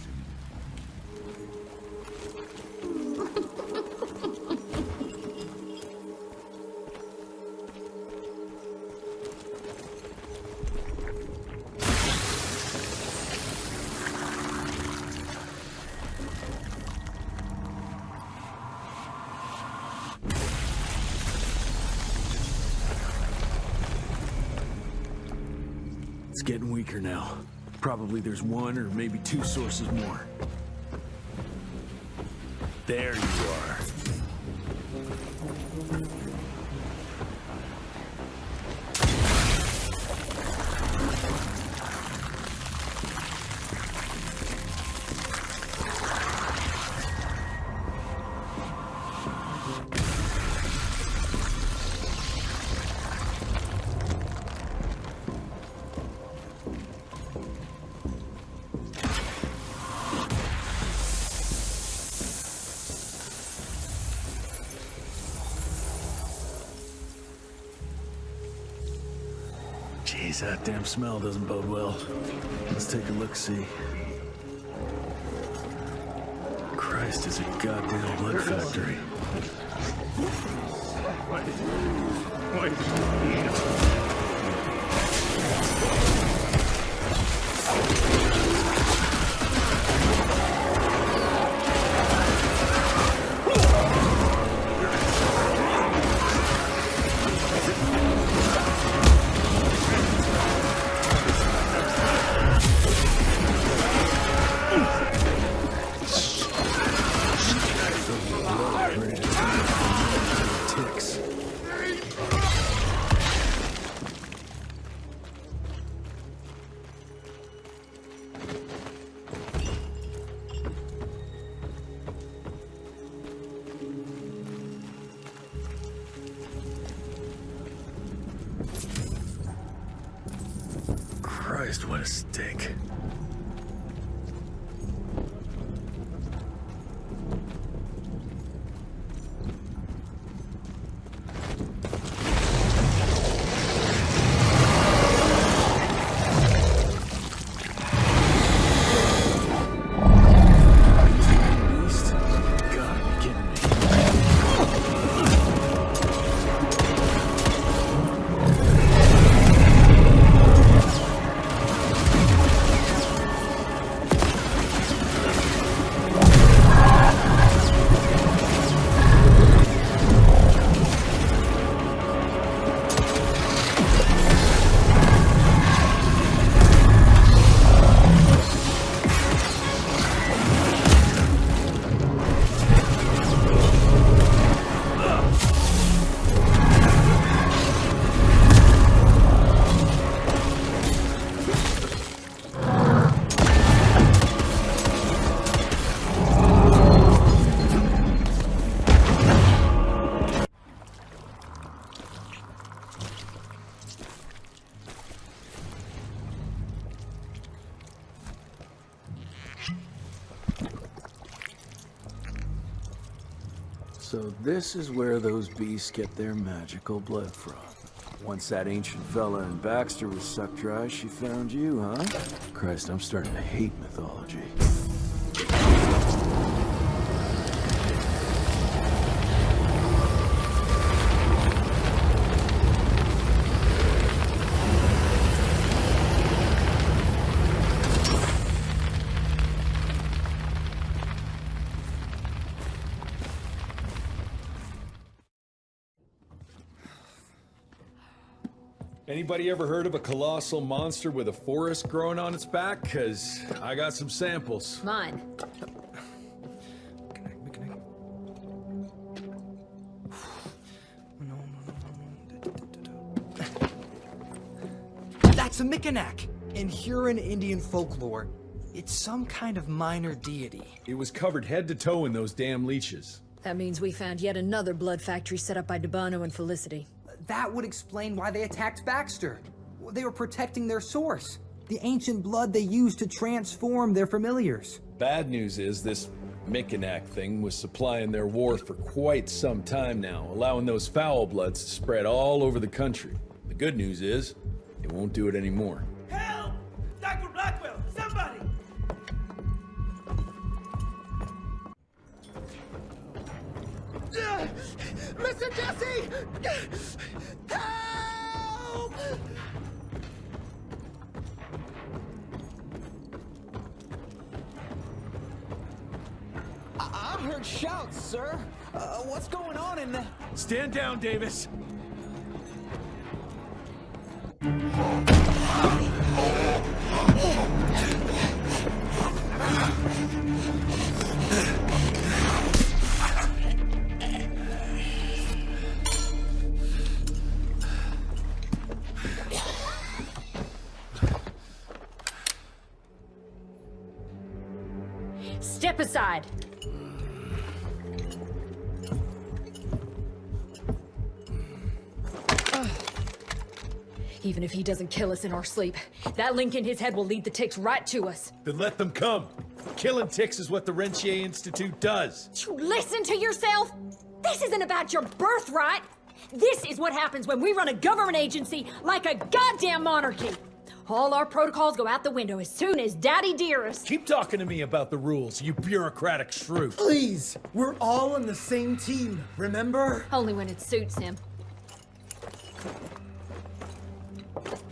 It's getting weaker now. Probably there's one or maybe two sources more. There you are. Jeez, that damn smell doesn't bode well. Let's take a look-see. Christ, it's a goddamn blood factory. Christ, what a stink. Beast? So this is where those beasts get their magical blood from. Once that ancient fella in Baxter was sucked dry, she found you, huh? Christ, I'm starting to hate mythology. Anybody ever heard of a colossal monster with a forest growing on its back? 'Cause I got some samples. Mine. That's a Mikanak! In Huron Indian folklore, it's some kind of minor deity. It was covered head to toe in those damn leeches. That means we found yet another blood factory set up by Debano and Felicity. That would explain why they attacked Baxter. They were protecting their source. The ancient blood they used to transform their familiars. Bad news is this Mikanak thing was supplying their war for quite some time now, allowing those foul bloods to spread all over the country. The good news is, it won't do it anymore. Help! Dr. Blackwell, somebody! Mr. Jesse! Help! I heard shouts, sir. What's going on in the... Stand down, Davis. Step aside. Even if he doesn't kill us in our sleep, that link in his head will lead the ticks right to us. Then let them come. Killing ticks is what the Rentier Institute does. You listen to yourself? This isn't about your birthright. This is what happens when we run a government agency like a goddamn monarchy. All our protocols go out the window as soon as Daddy Dearest... Keep talking to me about the rules, you bureaucratic shrew. Please! We're all on the same team, remember? Only when it suits him.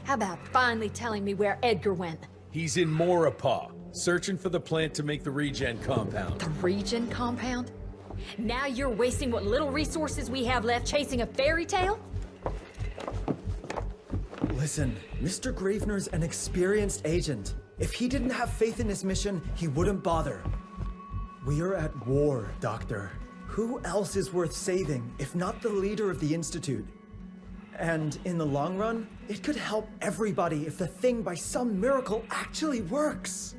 How about finally telling me where Edgar went? He's in Maurepas, searching for the plant to make the regen compound. The regen compound? Now you're wasting what little resources we have left chasing a fairy tale? Listen, Mr. Gravener's an experienced agent. If he didn't have faith in his mission, he wouldn't bother. We are at war, Doctor. Who else is worth saving, if not the leader of the Institute? And in the long run, it could help everybody if the thing by some miracle actually works.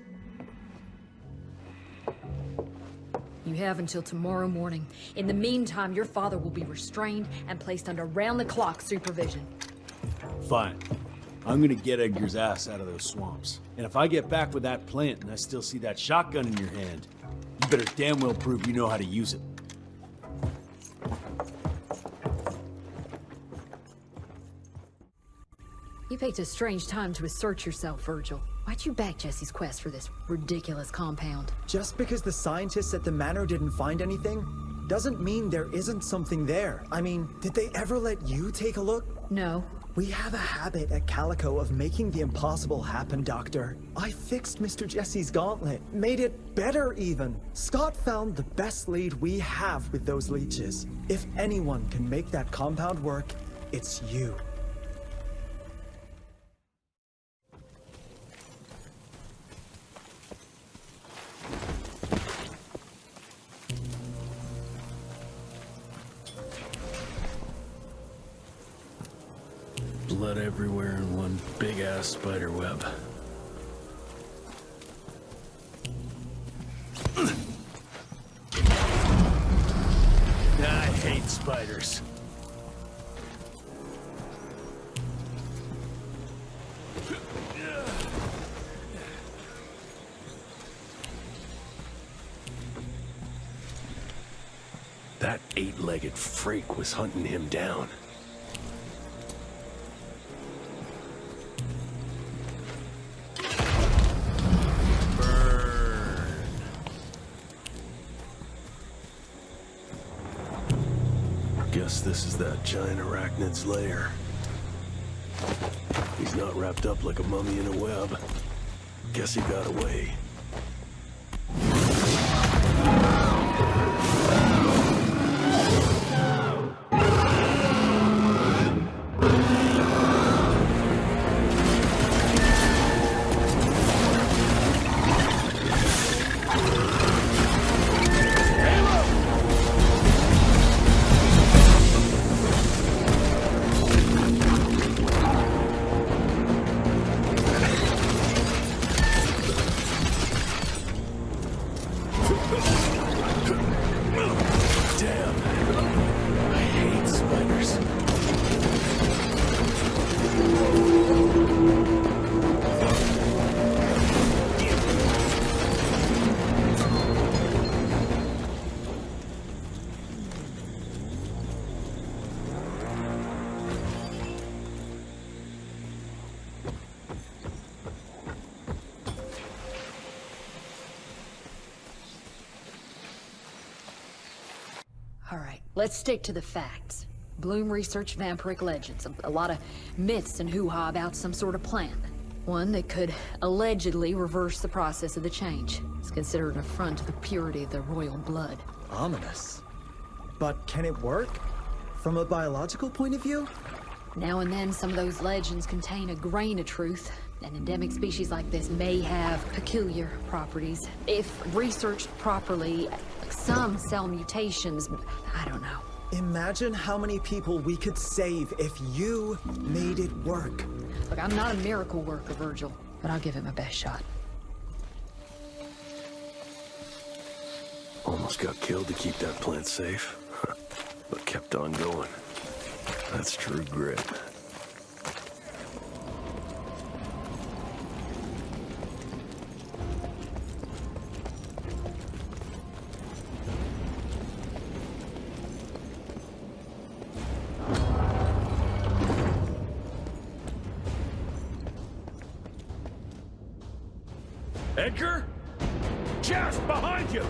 You have until tomorrow morning. In the meantime, your father will be restrained and placed under round-the-clock supervision. Fine. I'm gonna get Edgar's ass out of those swamps. And if I get back with that plant and I still see that shotgun in your hand, you better damn well prove you know how to use it. You picked a strange time to assert yourself, Virgil. Why'd you back Jesse's quest for this ridiculous compound? Just because the scientists at the manor didn't find anything, doesn't mean there isn't something there. I mean, did they ever let you take a look? No. We have a habit at Calico of making the impossible happen, Doctor. I fixed Mr. Jesse's gauntlet, made it better even. Scott found the best lead we have with those leeches. If anyone can make that compound work, it's you. Blood everywhere in one big-ass spider web. I hate spiders. That eight-legged freak was hunting him down. Burn. Guess this is that giant arachnid's lair. He's not wrapped up like a mummy in a web. Guess he got away. All right, let's stick to the facts. Bloom researched vampiric legends, a lot of myths and hoo-ha about some sort of plant. One that could allegedly reverse the process of the change. It's considered an affront to the purity of the royal blood. Ominous. But can it work? From a biological point of view? Now and then, some of those legends contain a grain of truth. An endemic species like this may have peculiar properties. If researched properly, some cell mutations, I don't know. Imagine how many people we could save if you made it work. Look, I'm not a miracle worker, Virgil, but I'll give it my best shot. Almost got killed to keep that plant safe, but kept on going. That's true grit. Edgar? Just behind you!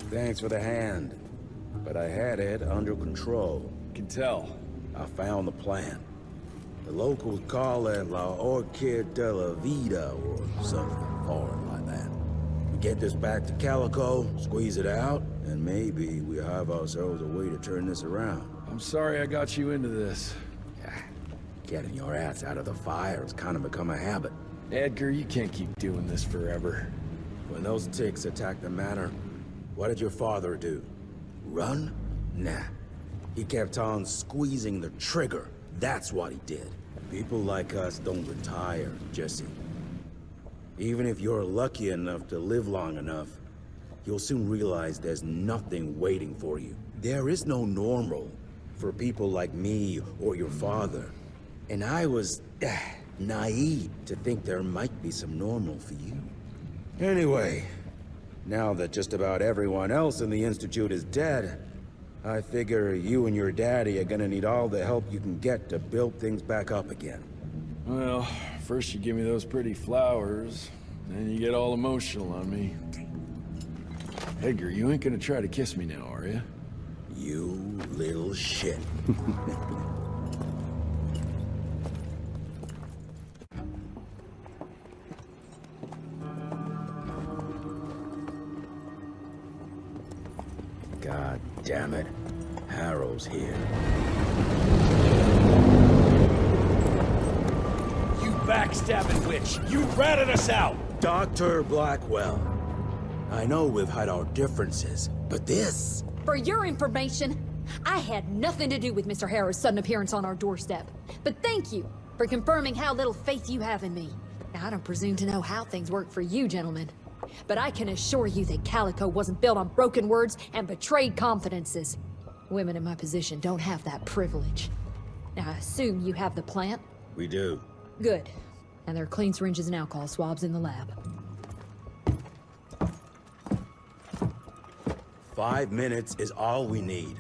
Thanks for the hand, but I had it under control. Can tell. I found the plan. The locals call it La Orchid de la Vida or something foreign like that. We get this back to Calico, squeeze it out, and maybe we have ourselves a way to turn this around. I'm sorry I got you into this. Getting your ass out of the fire has kind of become a habit. Edgar, you can't keep doing this forever. When those ticks attacked the manor, what did your father do? Run? Nah. He kept on squeezing the trigger. That's what he did. People like us don't retire, Jesse. Even if you're lucky enough to live long enough, you'll soon realize there's nothing waiting for you. There is no normal for people like me or your father. And I was naive to think there might be some normal for you. Anyway, now that just about everyone else in the Institute is dead, I figure you and your daddy are gonna need all the help you can get to build things back up again. Well, first you give me those pretty flowers, then you get all emotional on me. Edgar, you ain't gonna try to kiss me now, are you? You little shit. damn it. Harrow's here. You backstabbing witch! You ratted us out! Dr. Blackwell. I know we've had our differences, but this... For your information, I had nothing to do with Mr. Harrow's sudden appearance on our doorstep. But thank you for confirming how little faith you have in me. Now, I don't presume to know how things work for you, gentlemen. But I can assure you that Calico wasn't built on broken words and betrayed confidences. Women in my position don't have that privilege. Now, I assume you have the plant? We do. Good. And there are clean syringes and alcohol swabs in the lab. 5 minutes is all we need.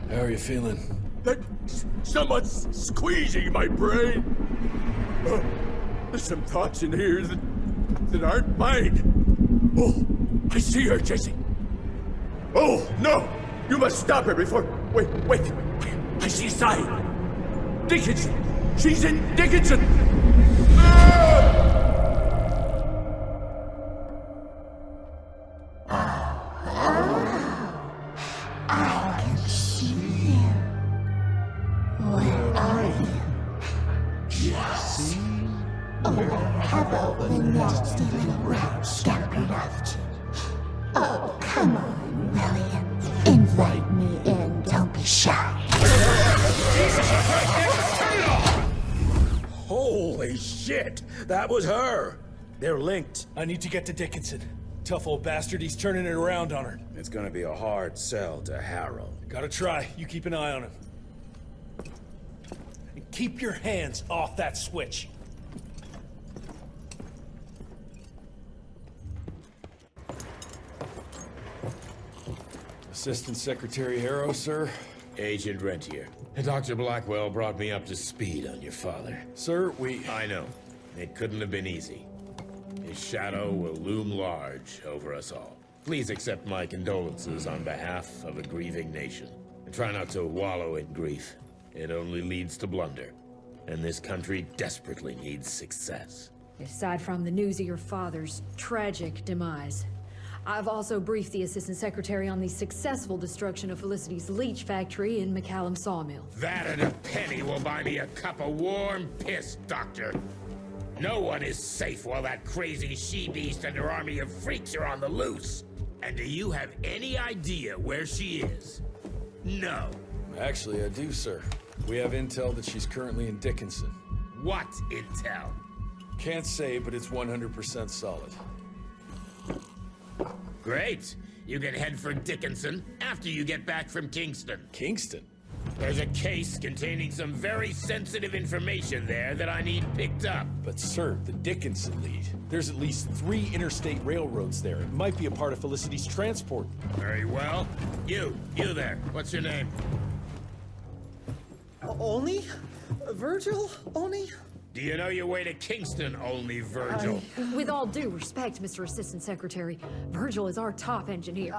How are you feeling? Someone's squeezing my brain. There's some thoughts in here that aren't mine. Oh, I see her, Jesse. Oh, no! You must stop her before... Wait. I see a sign. Dickinson! She's in Dickinson! I can see you. Where are you? Jesse? Oh, have all the nasty little rats scampered after? Oh, come on, William. Invite me in, don't be shy. Holy shit! That was her! They're linked. I need to get to Dickinson. Tough old bastard, he's turning it around on her. It's gonna be a hard sell to Harrow. Gotta try. You keep an eye on him. And keep your hands off that switch. Assistant Secretary Harrow, sir. Agent Rentier. Dr. Blackwell brought me up to speed on your father. Sir, I know. It couldn't have been easy. His shadow will loom large over us all. Please accept my condolences on behalf of a grieving nation. And try not to wallow in grief. It only leads to blunder. And this country desperately needs success. Aside from the news of your father's tragic demise, I've also briefed the Assistant Secretary on the successful destruction of Felicity's leech factory in McCallum Sawmill. That and a penny will buy me a cup of warm piss, Doctor. No one is safe while that crazy she-beast and her army of freaks are on the loose. And do you have any idea where she is? No. Actually, I do, sir. We have intel that she's currently in Dickinson. What intel? Can't say, but it's 100% solid. Great. You can head for Dickinson after you get back from Kingston. Kingston? There's a case containing some very sensitive information there that I need picked up. But sir, the Dickinson lead. There's at least 3 interstate railroads there. It might be a part of Felicity's transport. Very well. You there. What's your name? Only? Virgil? Only? Do you know your way to Kingston, only Virgil? With all due respect, Mr. Assistant Secretary, Virgil is our top engineer.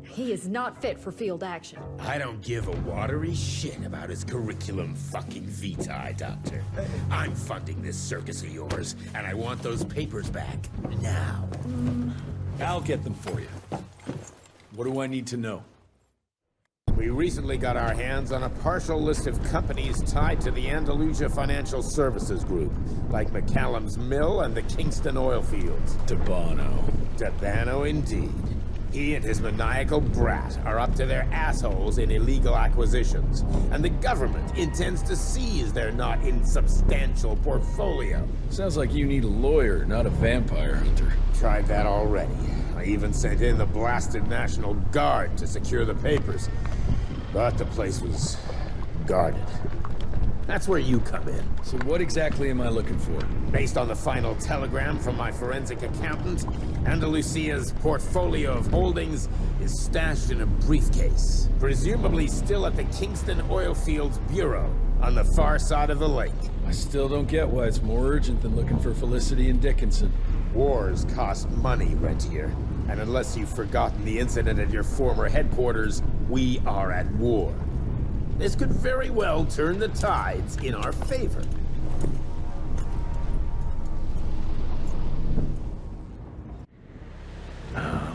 He is not fit for field action. I don't give a watery shit about his curriculum fucking vitae, Doctor. I'm funding this circus of yours, and I want those papers back now. I'll get them for you. What do I need to know? We recently got our hands on a partial list of companies tied to the Andalusia Financial Services Group, like McCallum's Mill and the Kingston oil fields. Debano indeed. He and his maniacal brat are up to their assholes in illegal acquisitions, and the government intends to seize their not insubstantial portfolio. Sounds like you need a lawyer, not a vampire hunter. Tried that already. I even sent in the blasted National Guard to secure the papers. But the place was guarded. That's where you come in. So what exactly am I looking for? Based on the final telegram from my forensic accountant, Andalusia's portfolio of holdings is stashed in a briefcase, presumably still at the Kingston Oilfields Bureau on the far side of the lake. I still don't get why it's more urgent than looking for Felicity and Dickinson. Wars cost money, Rentier. And unless you've forgotten the incident at your former headquarters, we are at war. This could very well turn the tides in our favor.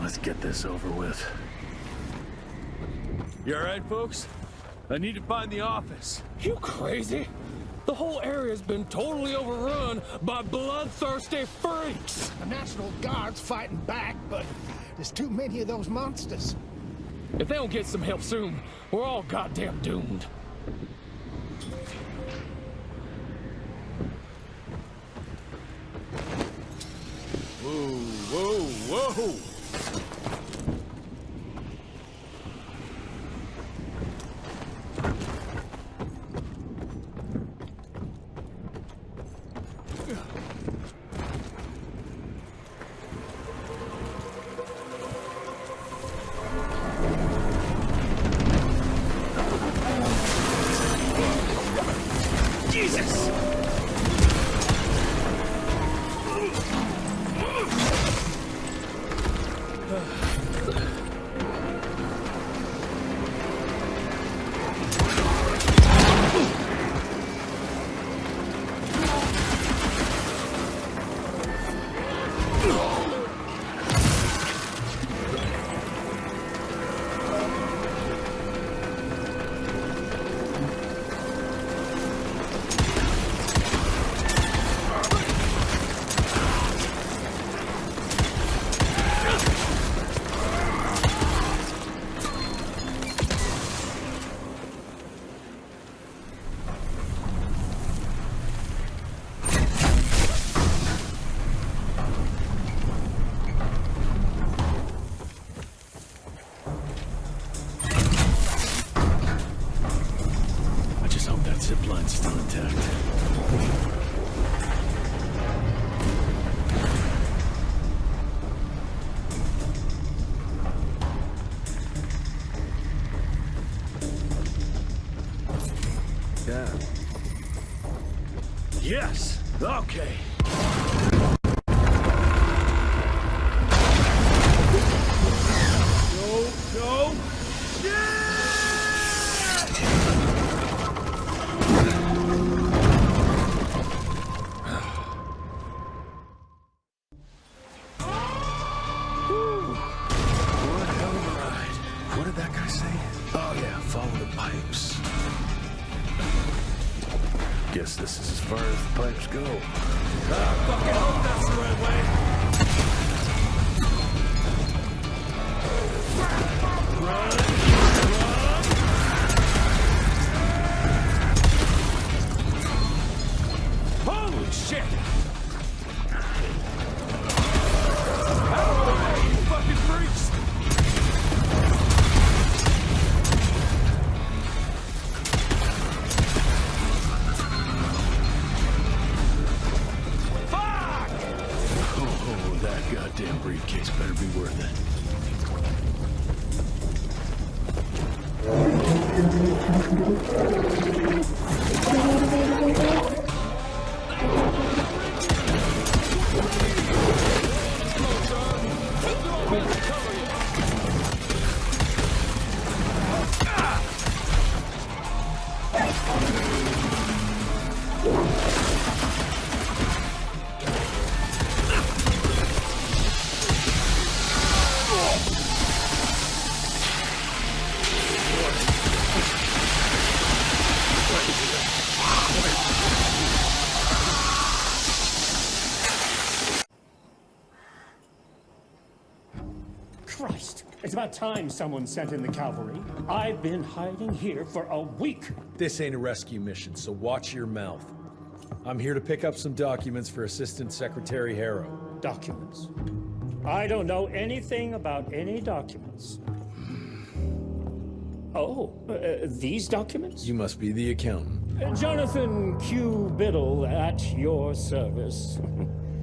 Let's get this over with. You alright, folks? I need to find the office. You crazy? The whole area's been totally overrun by bloodthirsty freaks. The National Guard's fighting back, but there's too many of those monsters. If they don't get some help soon, we're all goddamn doomed. Whoa, whoa, whoa! Jesus! Zipline's still intact. Yeah. Yes! Okay. Go! What did that guy say? Oh yeah, follow the pipes. Guess this is as far as the pipes go. I fucking hope that's the right way. Holy shit! Out of the way, you fucking freaks! Oh, that goddamn briefcase better be worth it. Christ, it's about time someone sent in the cavalry. I've been hiding here for a week. This ain't a rescue mission, so watch your mouth. I'm here to pick up some documents for Assistant Secretary Harrow. Documents? I don't know anything about any documents. Oh, these documents? You must be the accountant. Jonathan Q. Biddle at your service.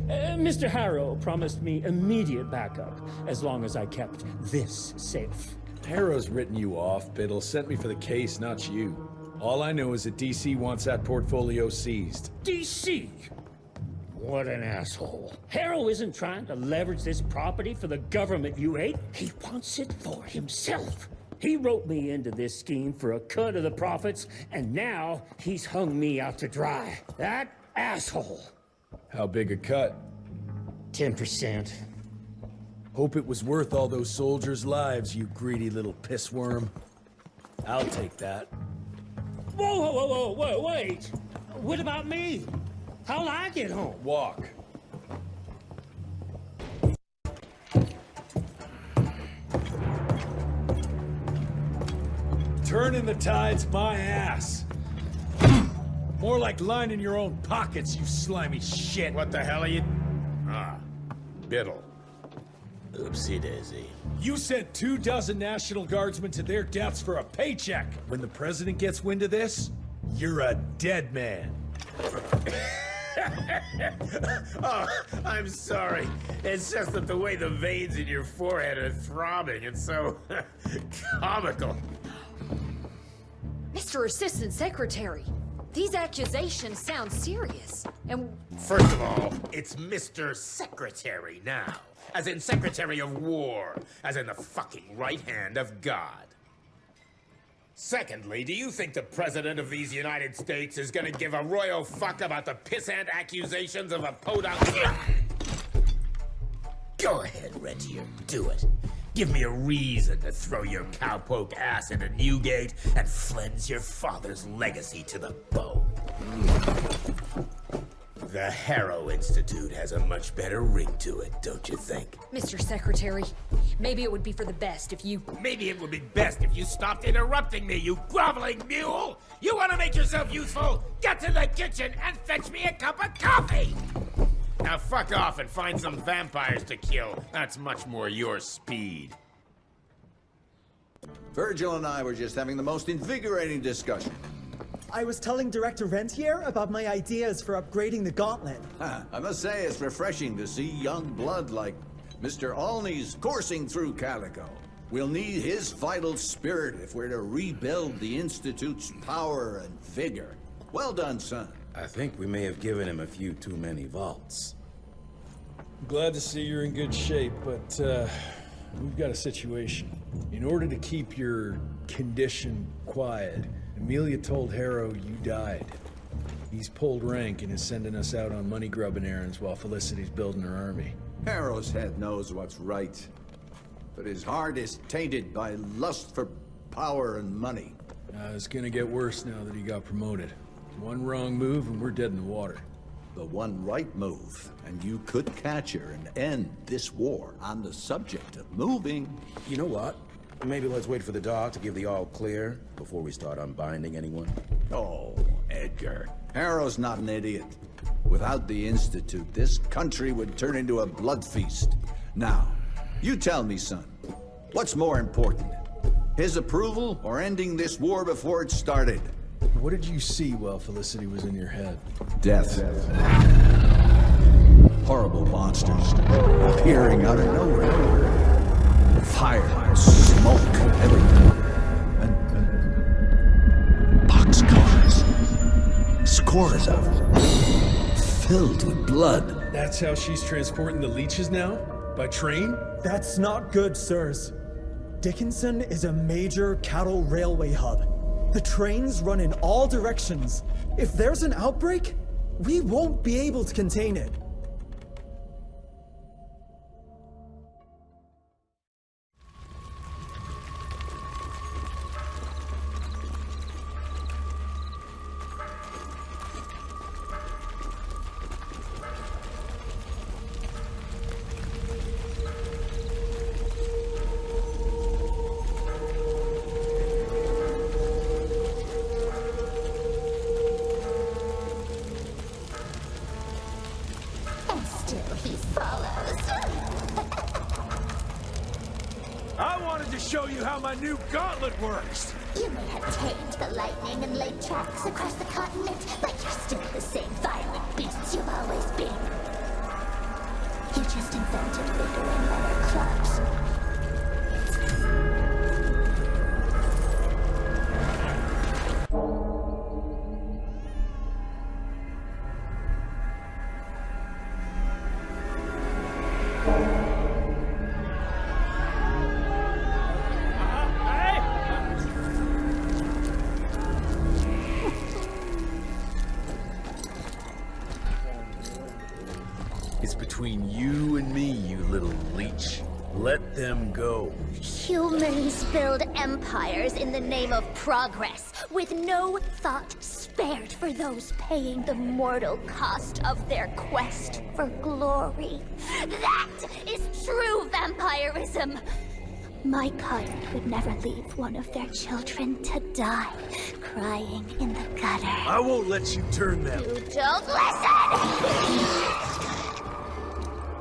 Mr. Harrow promised me immediate backup as long as I kept this safe. Harrow's written you off, Biddle. Sent me for the case, not you. All I know is that DC wants that portfolio seized. DC? What an asshole. Harrow isn't trying to leverage this property for the government you ate. He wants it for himself. He wrote me into this scheme for a cut of the profits, and now he's hung me out to dry. That asshole. How big a cut? 10%. Hope it was worth all those soldiers' lives, you greedy little pissworm. I'll take that. Whoa, wait! What about me? How'll I get home? Walk. Turning the tide's my ass. More like lining your own pockets, you slimy shit. What the hell are you... Ah, Biddle. Oopsie daisy. You sent 24 National Guardsmen to their deaths for a paycheck. When the president gets wind of this, you're a dead man. Oh, I'm sorry. It's just that the way the veins in your forehead are throbbing, it's so comical. Mr. Assistant Secretary, these accusations sound serious. And first of all, it's Mr. Secretary now. As in Secretary of War. As in the fucking right hand of God. Secondly, do you think the President of these United States is gonna give a royal fuck about the pissant accusations of a podunk? Go ahead, Rentier, do it. Give me a reason to throw your cowpoke ass into Newgate and cleanse your father's legacy to the bone. The Harrow Institute has a much better ring to it, don't you think? Mr. Secretary, maybe it would be for the best if you... Maybe it would be best if you stopped interrupting me, you groveling mule! You want to make yourself useful? Get to the kitchen and fetch me a cup of coffee! Now fuck off and find some vampires to kill. That's much more your speed. Virgil and I were just having the most invigorating discussion. I was telling Director Rentier about my ideas for upgrading the gauntlet. I must say it's refreshing to see young blood like Mr. Alney's coursing through Calico. We'll need his vital spirit if we're to rebuild the Institute's power and vigor. Well done, son. I think we may have given him a few too many vaults. Glad to see you're in good shape, but we've got a situation. In order to keep your condition quiet, Amelia told Harrow you died. He's pulled rank and is sending us out on money-grubbing errands while Felicity's building her army. Harrow's head knows what's right, but his heart is tainted by lust for power and money. It's gonna get worse now that he got promoted. One wrong move and we're dead in the water. The one right move, and you could catch her and end this war. On the subject of moving... You know what? Maybe let's wait for the dog to give the all clear before we start unbinding anyone. Oh, Edgar. Harrow's not an idiot. Without the Institute, this country would turn into a blood feast. Now, you tell me, son, what's more important? His approval or ending this war before it started? What did you see while Felicity was in your head? Death. Horrible monsters appearing out of nowhere. Fire, smoke, everything. And boxcars. Scores of them. Filled with blood. That's how she's transporting the leeches now? By train? That's not good, sirs. Dickinson is a major cattle railway hub. The trains run in all directions. If there's an outbreak, we won't be able to contain it. I wanted to show you how my new gauntlet works. You may have tamed the lightning and laid tracks across the continent, but you're still the same violent beasts you've always been. You just invented bigger and better clubs. It's between you and me, you little leech. Let them go. Humans build empires in the name of progress, with no thought spared for those paying the mortal cost of their quest for glory. That is true vampirism! My kind would never leave one of their children to die, crying in the gutter. I won't let you turn them. You don't listen!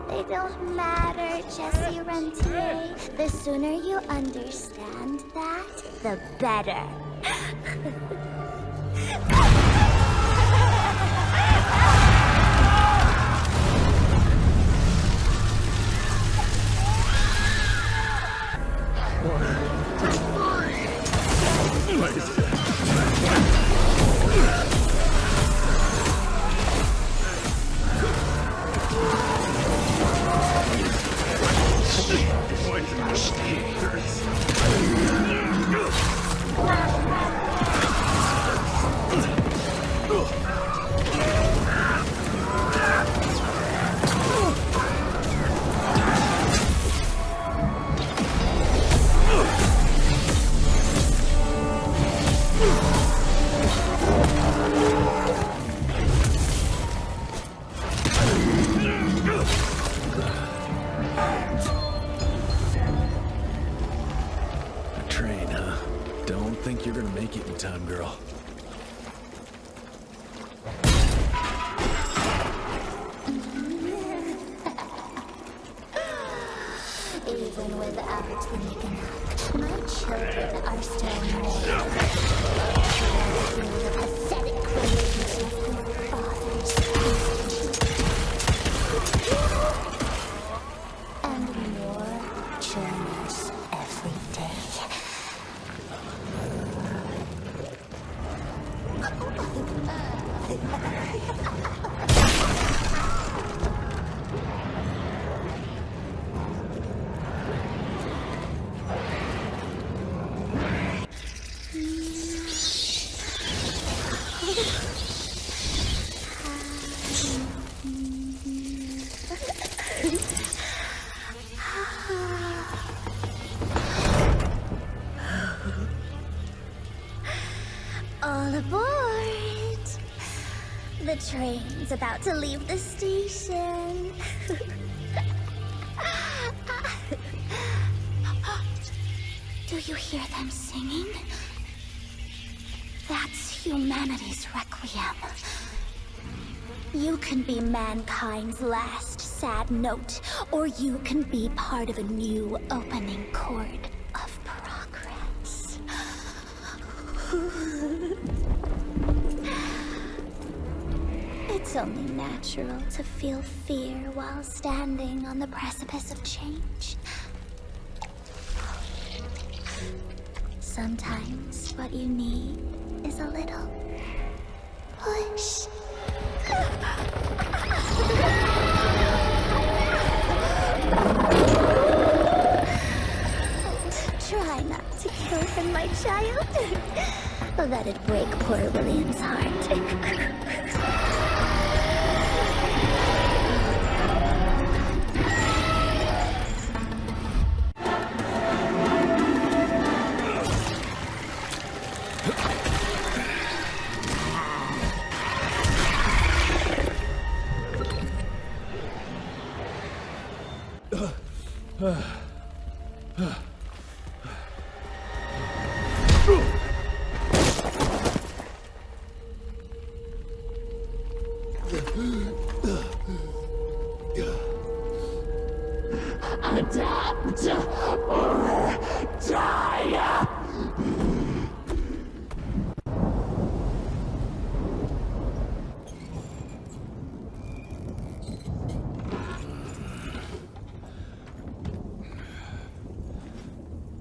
They don't matter, Jesse Rentier. The sooner you understand that, the better. Train, huh? Don't think you're gonna make it in time, girl. Even without the knick-knack, my children are still made. Through the pathetic relationship of their fathers and more join us every day. All aboard! The train's about to leave the station. Do you hear them singing? That's humanity's requiem. You can be mankind's last sad note, or you can be part of a new opening chord of progress. It's only natural to feel fear while standing on the precipice of change. Sometimes what you need is a little push. Try not to kill him, my child. That'd break poor William's heart. I'm dead. adapt or die.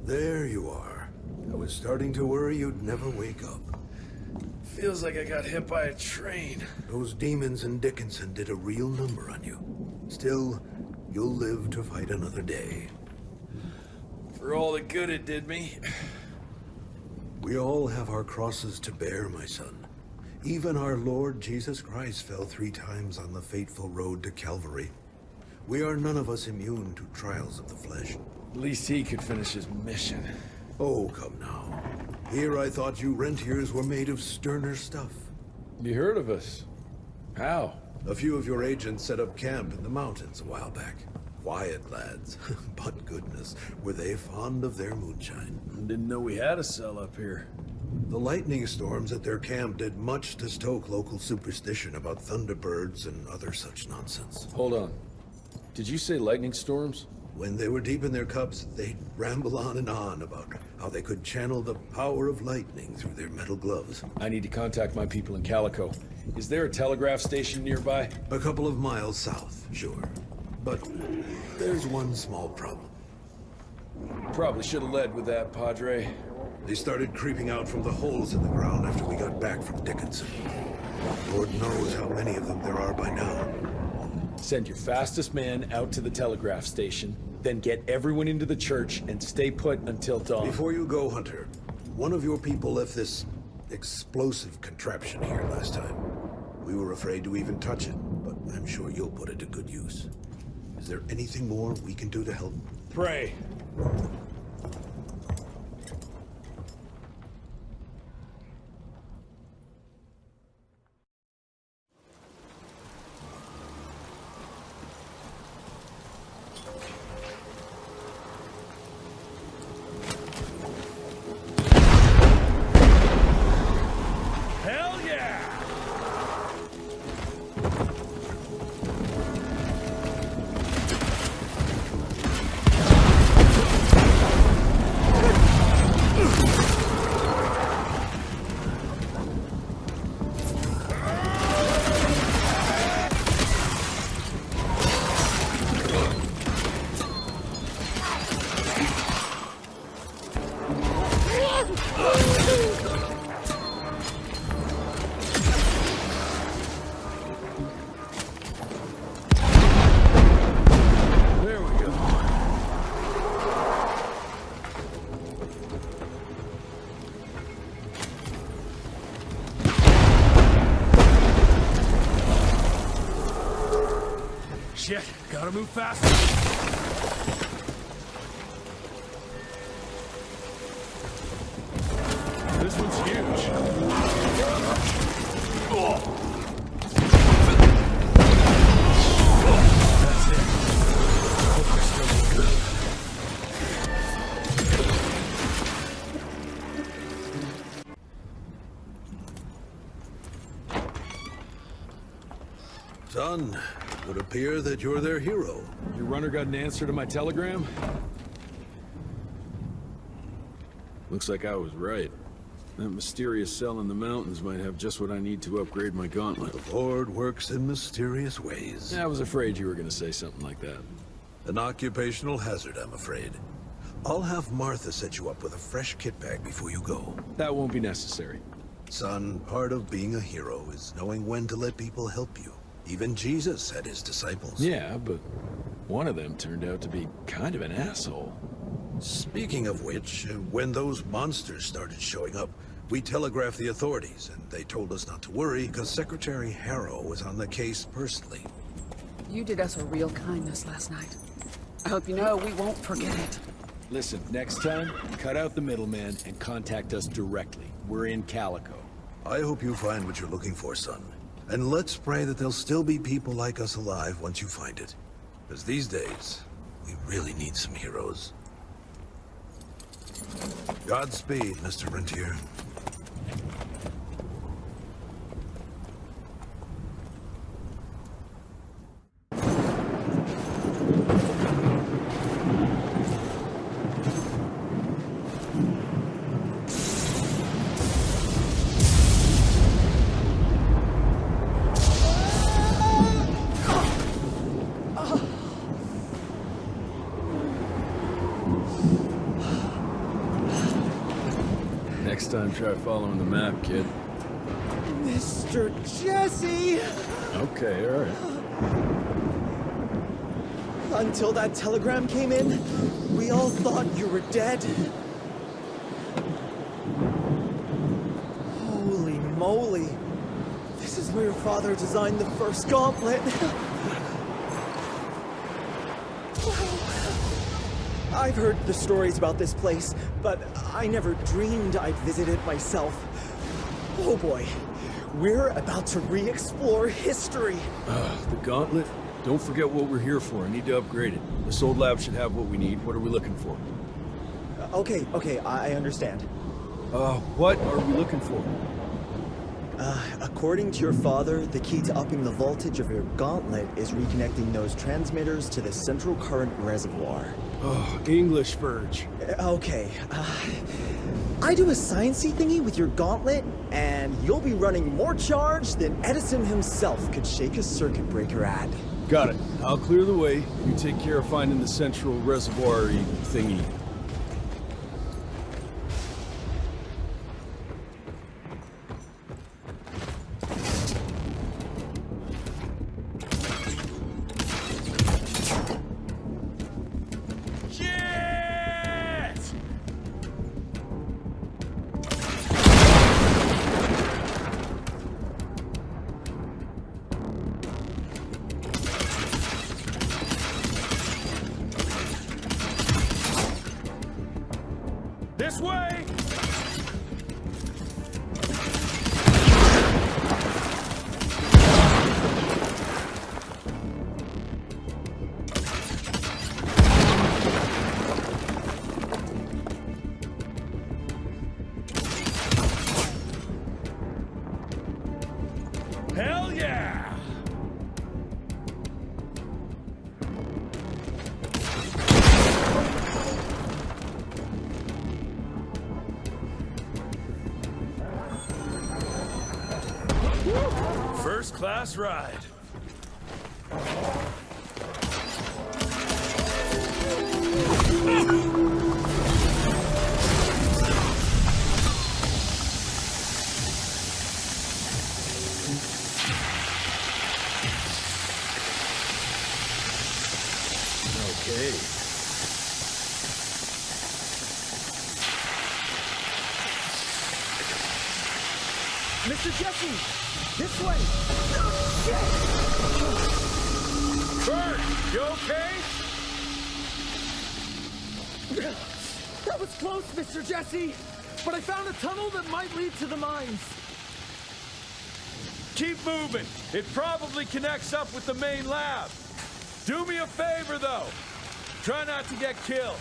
There you are. I was starting to worry you'd never wake up. Feels like I got hit by a train. Those demons in Dickinson did a real number on you. Still, you'll live to fight another day. For all the good it did me. We all have our crosses to bear, my son. Even our Lord Jesus Christ fell 3 times on the fateful road to Calvary. We are none of us immune to trials of the flesh. At least he could finish his mission. Oh, come now. Here I thought you rentiers were made of sterner stuff. You heard of us? How? A few of your agents set up camp in the mountains a while back. Quiet lads, but goodness, were they fond of their moonshine. Didn't know we had a cell up here. The lightning storms at their camp did much to stoke local superstition about thunderbirds and other such nonsense. Hold on. Did you say lightning storms? When they were deep in their cups, they'd ramble on and on about how they could channel the power of lightning through their metal gloves. I need to contact my people in Calico. Is there a telegraph station nearby? A couple of miles south, sure. But there's one small problem. Probably should have led with that, Padre. They started creeping out from the holes in the ground after we got back from Dickinson. Lord knows how many of them there are by now. Send your fastest man out to the telegraph station, then get everyone into the church and stay put until dawn. Before you go, Hunter, one of your people left this explosive contraption here last time. We were afraid to even touch it, but I'm sure you'll put it to good use. Is there anything more we can do to help? Pray. Shit, gotta move faster. This one's huge. That's it. Hope we're still good. Son, it would appear that you're their hero. Your runner got an answer to my telegram? Looks like I was right. That mysterious cell in the mountains might have just what I need to upgrade my gauntlet. The Lord works in mysterious ways. I was afraid you were going to say something like that. An occupational hazard, I'm afraid. I'll have Martha set you up with a fresh kit bag before you go. That won't be necessary. Son, part of being a hero is knowing when to let people help you. Even Jesus had his disciples. Yeah, but one of them turned out to be kind of an asshole. Speaking of which, when those monsters started showing up, we telegraphed the authorities, and they told us not to worry because Secretary Harrow was on the case personally. You did us a real kindness last night. I hope you know we won't forget it. Listen, next time, cut out the middleman and contact us directly. We're in Calico. I hope you find what you're looking for, son. And let's pray that there'll still be people like us alive once you find it. Because these days, we really need some heroes. Godspeed, Mr. Rentier. Next time, try following the map, kid. Mr. Jesse! Okay, all right. Until that telegram came in, we all thought you were dead. Holy moly. This is where your father designed the first gauntlet. I've heard the stories about this place, but I never dreamed I'd visit it myself. Oh boy, we're about to re-explore history. The gauntlet? Don't forget what we're here for. I need to upgrade it. This old lab should have what we need. What are we looking for? Okay, I understand. What are we looking for? According to your father, the key to upping the voltage of your gauntlet is reconnecting those transmitters to the central current reservoir. Oh, English Verge. Okay, I do a sciencey thingy with your gauntlet, and you'll be running more charge than Edison himself could shake a circuit breaker at. Got it. I'll clear the way. You take care of finding the central reservoir-y thingy. This way! Hell yeah! First class ride. Okay. Mr. Jesse! This way! Bert, you okay? That was close, Mr. Jesse! But I found a tunnel that might lead to the mines. Keep moving. It probably connects up with the main lab. Do me a favor, though. Try not to get killed.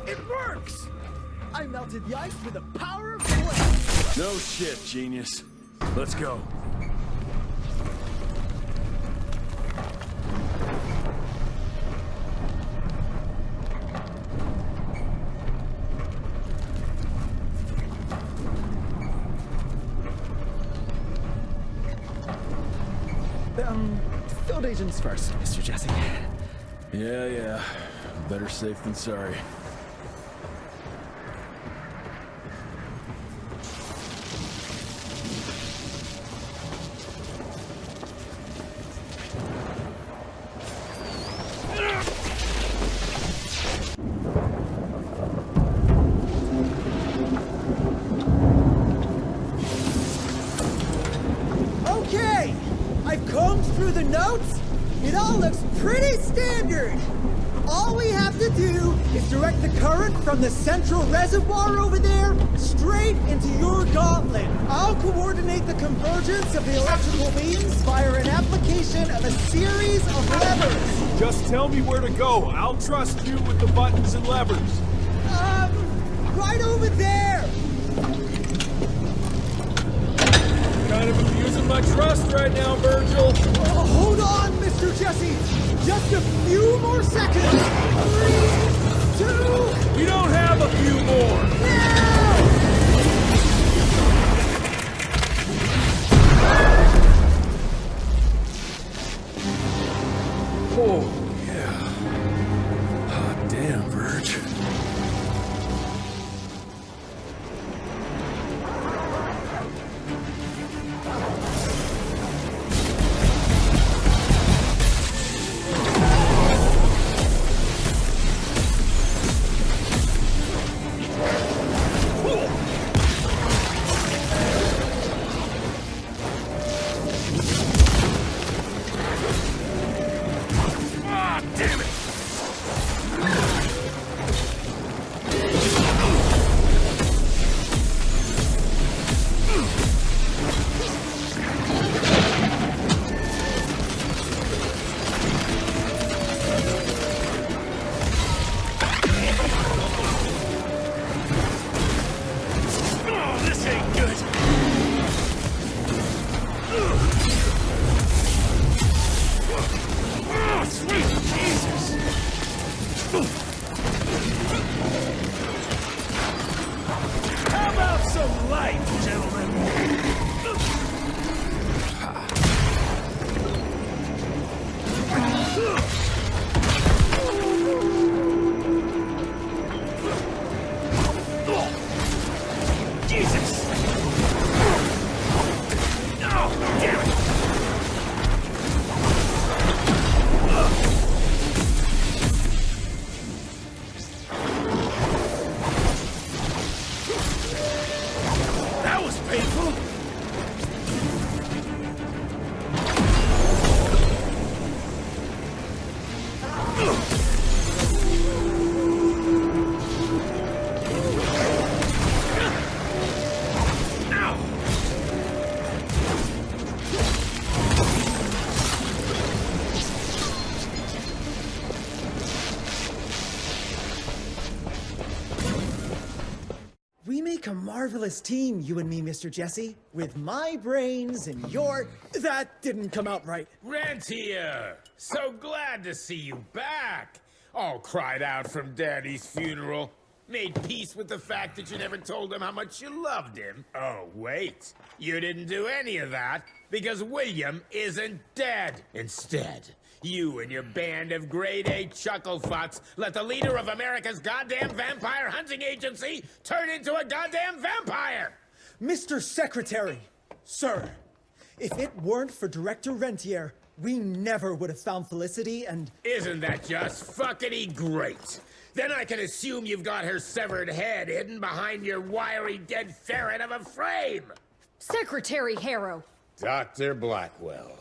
It works! I melted the ice with the power of flame! No shit, genius. Let's go. Field agents first, Mr. Jesse. Yeah. Better safe than sorry. Okay! I've combed through the notes. It all looks pretty standard. All we have to do is direct the current from the central reservoir over there straight into your gauntlet. I'll coordinate the convergence of the electrical beams via an application of a series series of levers! Just tell me where to go. I'll trust you with the buttons and levers. Right over there! Kind of abusing my trust right now, Virgil. Hold on, Mr. Jesse! Just a few more seconds! 3, 2... You don't have a few more! Now! Oh, yeah. Hot damn, Virg. We make a marvelous team, you and me, Mr. Jesse. With my brains and your... That didn't come out right. Rentier! So glad to see you back! All cried out from Daddy's funeral. Made peace with the fact that you never told him how much you loved him. Oh, wait. You didn't do any of that because William isn't dead. Instead, you and your band of grade-A chucklefucks let the leader of America's goddamn vampire hunting agency turn into a goddamn vampire! Mr. Secretary, sir, if it weren't for Director Rentier, we never would have found Felicity and... Isn't that just fuckity great? Then I can assume you've got her severed head hidden behind your wiry dead ferret of a frame! Secretary Harrow! Dr. Blackwell,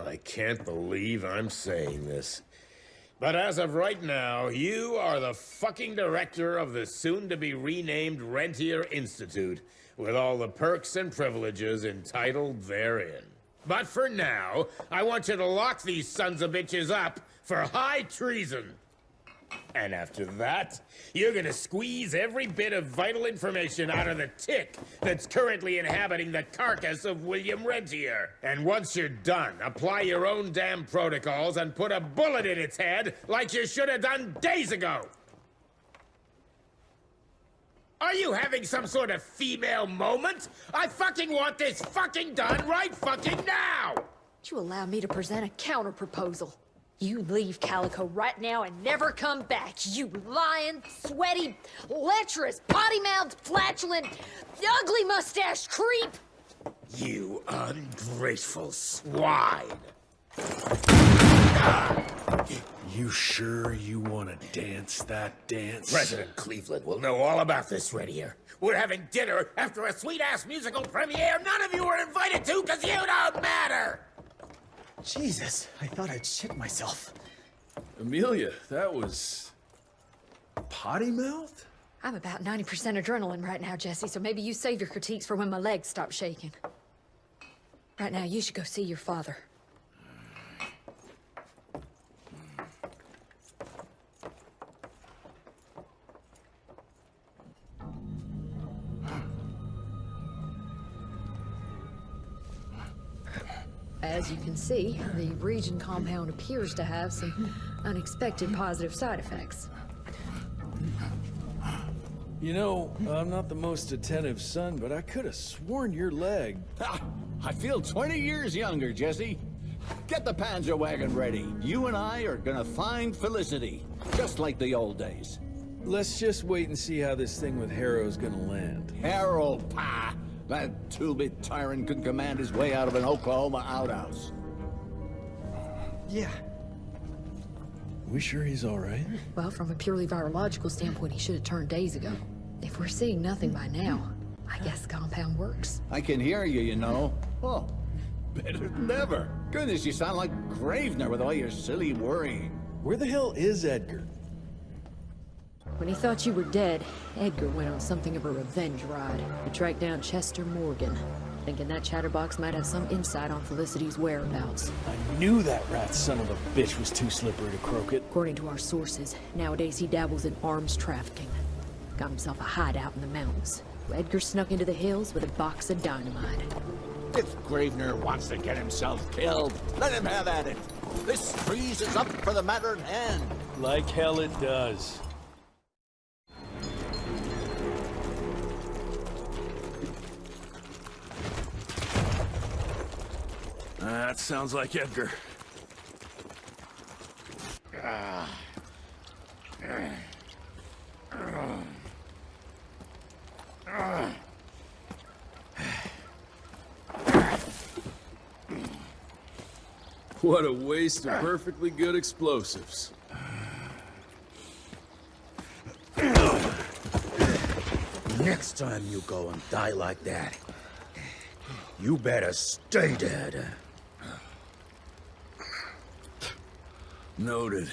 I can't believe I'm saying this. But as of right now, you are the fucking director of the soon-to-be-renamed Rentier Institute, with all the perks and privileges entitled therein. But for now, I want you to lock these sons of bitches up for high treason. And after that, you're gonna squeeze every bit of vital information out of the tick that's currently inhabiting the carcass of William Rentier. And once you're done, apply your own damn protocols and put a bullet in its head like you should have done days ago. Are you having some sort of female moment? I fucking want this fucking done right fucking now! Would you allow me to present a counter-proposal? You leave Calico right now and never come back, you lying, sweaty, lecherous, potty-mouthed, flatulent, ugly mustached creep! You ungrateful swine! You sure you want to dance that dance? President Cleveland will know all about this right here. We're having dinner after a sweet-ass musical premiere none of you were invited to because you don't matter! Jesus, I thought I'd shit myself. Amelia, that was... potty mouth? I'm about 90% adrenaline right now, Jesse, so maybe you save your critiques for when my legs stop shaking. Right now, you should go see your father. As you can see, the region compound appears to have some unexpected positive side effects. You know, I'm not the most attentive son, but I could have sworn your leg... Ha! I feel 20 years younger, Jesse. Get the Panzer wagon ready. You and I are gonna find Felicity, just like the old days. Let's just wait and see how this thing with Harrow's gonna land. Harrow, pah! That two-bit tyrant could command his way out of an Oklahoma outhouse. Yeah. We sure he's all right? Well, from a purely virological standpoint, he should have turned days ago. If we're seeing nothing by now, I guess the compound works. I can hear you, you know. Oh, better than ever. Goodness, you sound like Gravener with all your silly worrying. Where the hell is Edgar? When he thought you were dead, Edgar went on something of a revenge ride. He tracked down Chester Morgan, thinking that chatterbox might have some insight on Felicity's whereabouts. I knew that rat son of a bitch was too slippery to croak it. According to our sources, nowadays he dabbles in arms trafficking. Got himself a hideout in the mountains. Edgar snuck into the hills with a box of dynamite. If Gravener wants to get himself killed, let him have at it. This freeze is up for the matter at hand. Like hell it does. That sounds like Edgar. What a waste of perfectly good explosives. Next time you go and die like that, you better stay dead. Noted.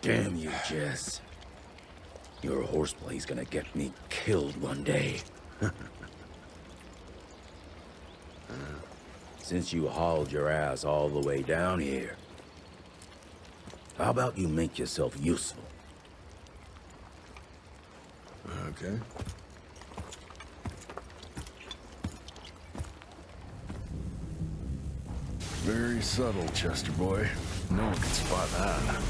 Damn you, Jess. Your horseplay's gonna get me killed one day. Since you hauled your ass all the way down here, how about you make yourself useful? Okay. Very subtle, Chester boy. No one can spot that.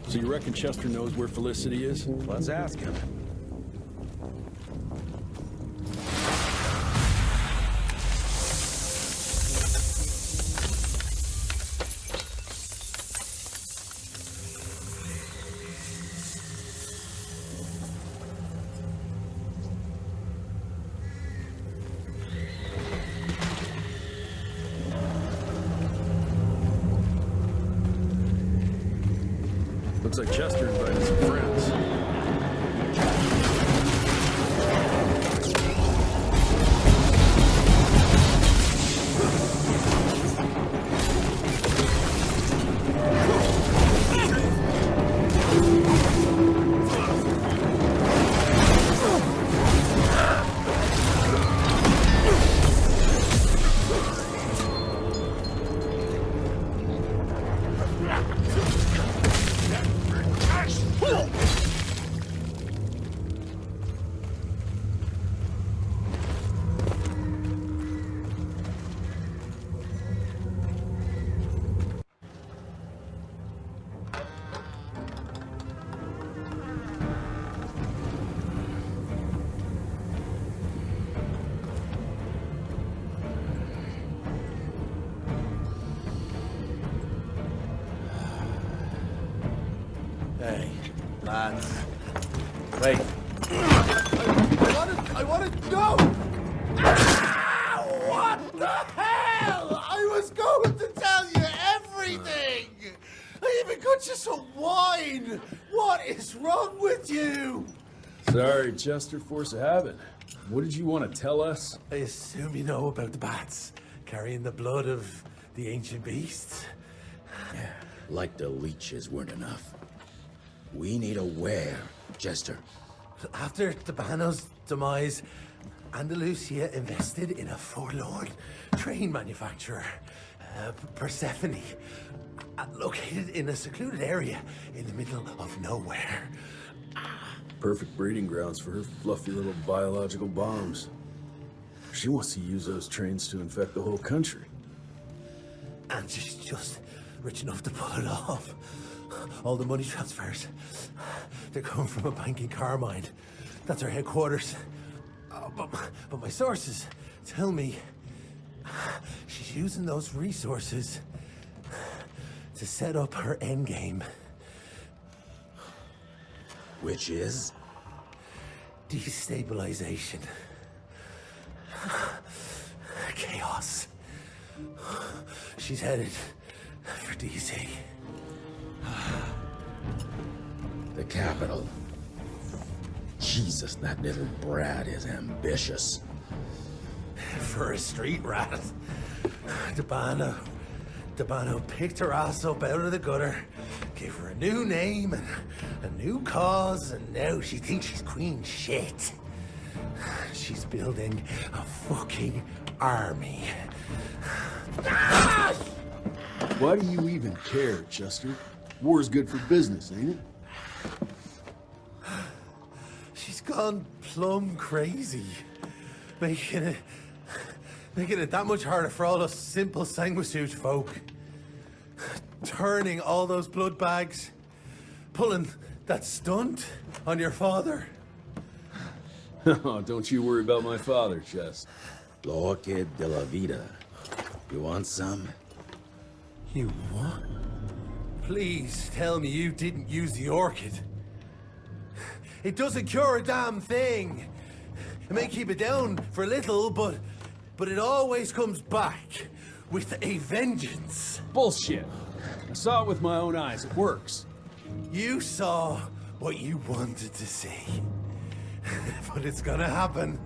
So you reckon Chester knows where Felicity is? Let's ask him. Looks like Chester invited some friends. Hey, lads. Wait. I want to know! Ah, what the hell? I was going to tell you everything! I even got you some wine! What is wrong with you? Sorry, Chester, force of habit. What did you want to tell us? I assume you know about the bats carrying the blood of the ancient beasts. Like the leeches weren't enough. We need a where, Chester. After Tabano's demise, Andalusia invested in a forlorn train manufacturer, Persephone, located in a secluded area in the middle of nowhere. Perfect breeding grounds for her fluffy little biological bombs. She wants to use those trains to infect the whole country. And she's just rich enough to pull it off. All the money transfers, they're coming from a bank in Carmine. That's her headquarters. But my sources tell me she's using those resources to set up her endgame. Which is? Destabilization. Chaos. She's headed for DC. The capital. Jesus, that little brat is ambitious. For a street rat. Tabano picked her ass up out of the gutter, gave her a new name and a new cause, and now she thinks she's queen shit. She's building a fucking army. Why do you even care, Chester? War's good for business, ain't it? She's gone plumb crazy. Making it that much harder for all us simple sanguisuge folk. Turning all those blood bags. Pulling that stunt on your father. Oh, don't you worry about my father, Chest. L'orchid de la vida. You want some? You what? Please tell me you didn't use the orchid. It doesn't cure a damn thing. It may keep it down for a little, but it always comes back with a vengeance. Bullshit. I saw it with my own eyes. It works. You saw what you wanted to see. But it's gonna happen.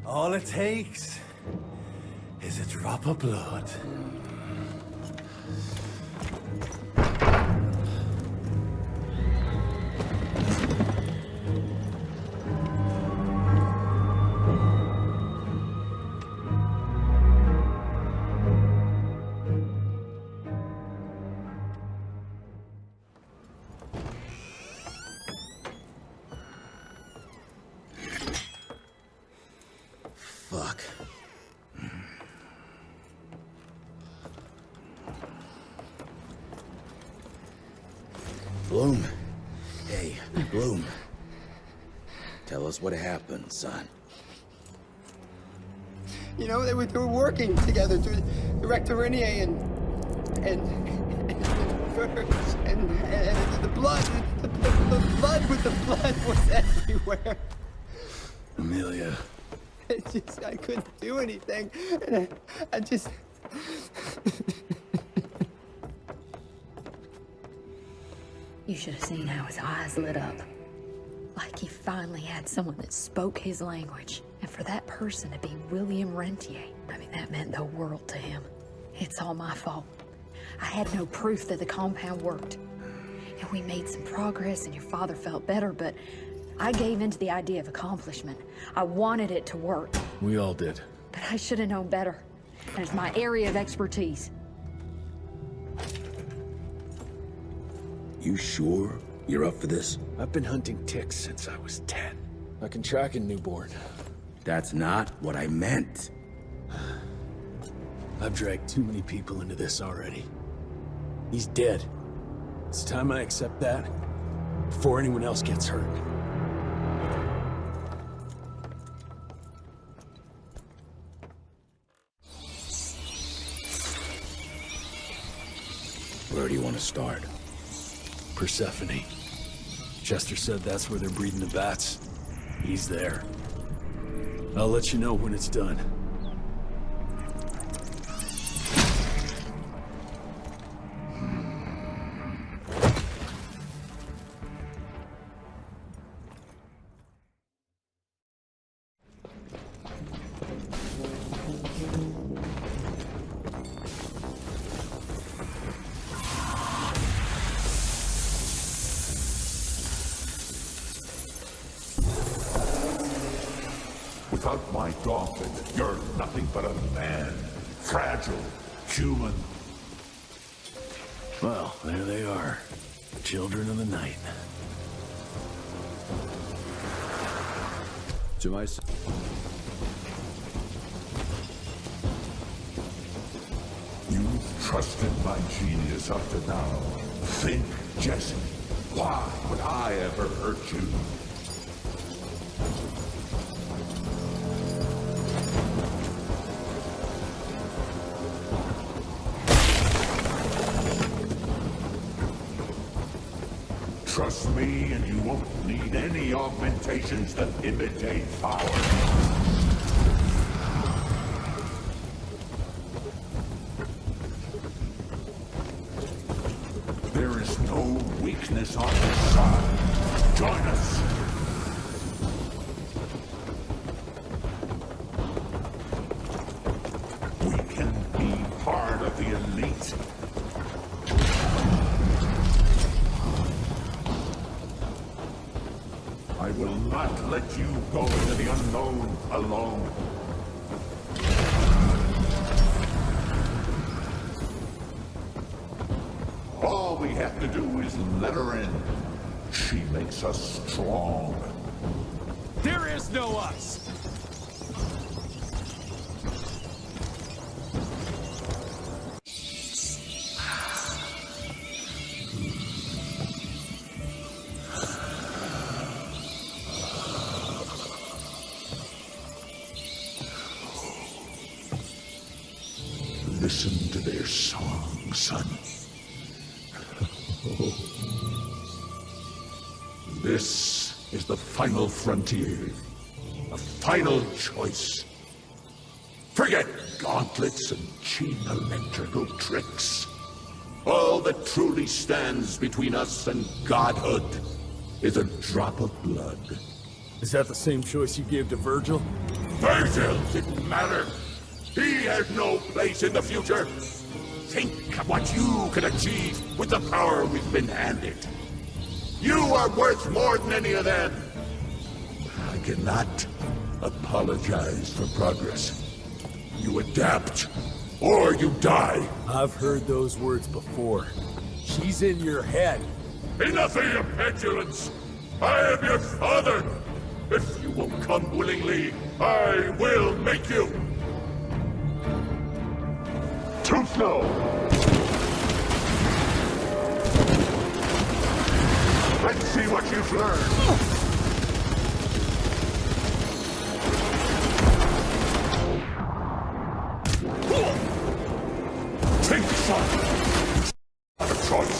All it takes is a drop of blood. Fuck. Bloom. Hey, Bloom. Tell us what happened, son. You know, they were working together to direct Renier and the blood, the blood with the blood was everywhere. Amelia. I couldn't do anything. And I just... You should have seen how his eyes lit up. Like he finally had someone that spoke his language. And for that person to be William Rentier, I mean, that meant the world to him. It's all my fault. I had no proof that the compound worked. And we made some progress and your father felt better, but I gave in to the idea of accomplishment. I wanted it to work. We all did. But I should have known better. And it's my area of expertise. You sure you're up for this? I've been hunting ticks since I was 10. I can track a newborn. That's not what I meant. I've dragged too many people into this already. He's dead. It's time I accept that before anyone else gets hurt. Where do you want to start? Persephone. Chester said that's where they're breeding the bats. He's there. I'll let you know when it's done. Without my gauntlet, you're nothing but a man. Fragile, human. Well, there they are. The children of the night. To my... You've trusted my genius up to now. Think, Jesse. Why would I ever hurt you? Trust me, and you won't need any augmentations that imitate power. There is no weakness on this side. Join us. We can be part of the elite. I will not let you go into the unknown alone. All we have to do is let her in. She makes us strong. There is no us! Listen to their song, son. This is the final frontier. A final choice. Forget gauntlets and cheap electrical tricks. All that truly stands between us and godhood is a drop of blood. Is that the same choice you gave to Virgil? Virgil didn't matter. He had no place in the future. Think of what you can achieve with the power we've been handed. You are worth more than any of them. I cannot apologize for progress. You adapt, or you die. I've heard those words before. She's in your head. Enough of your petulance. I am your father. If you won't come willingly, I will make you. Too slow. Let's see what you've learned. Take some. Not a choice.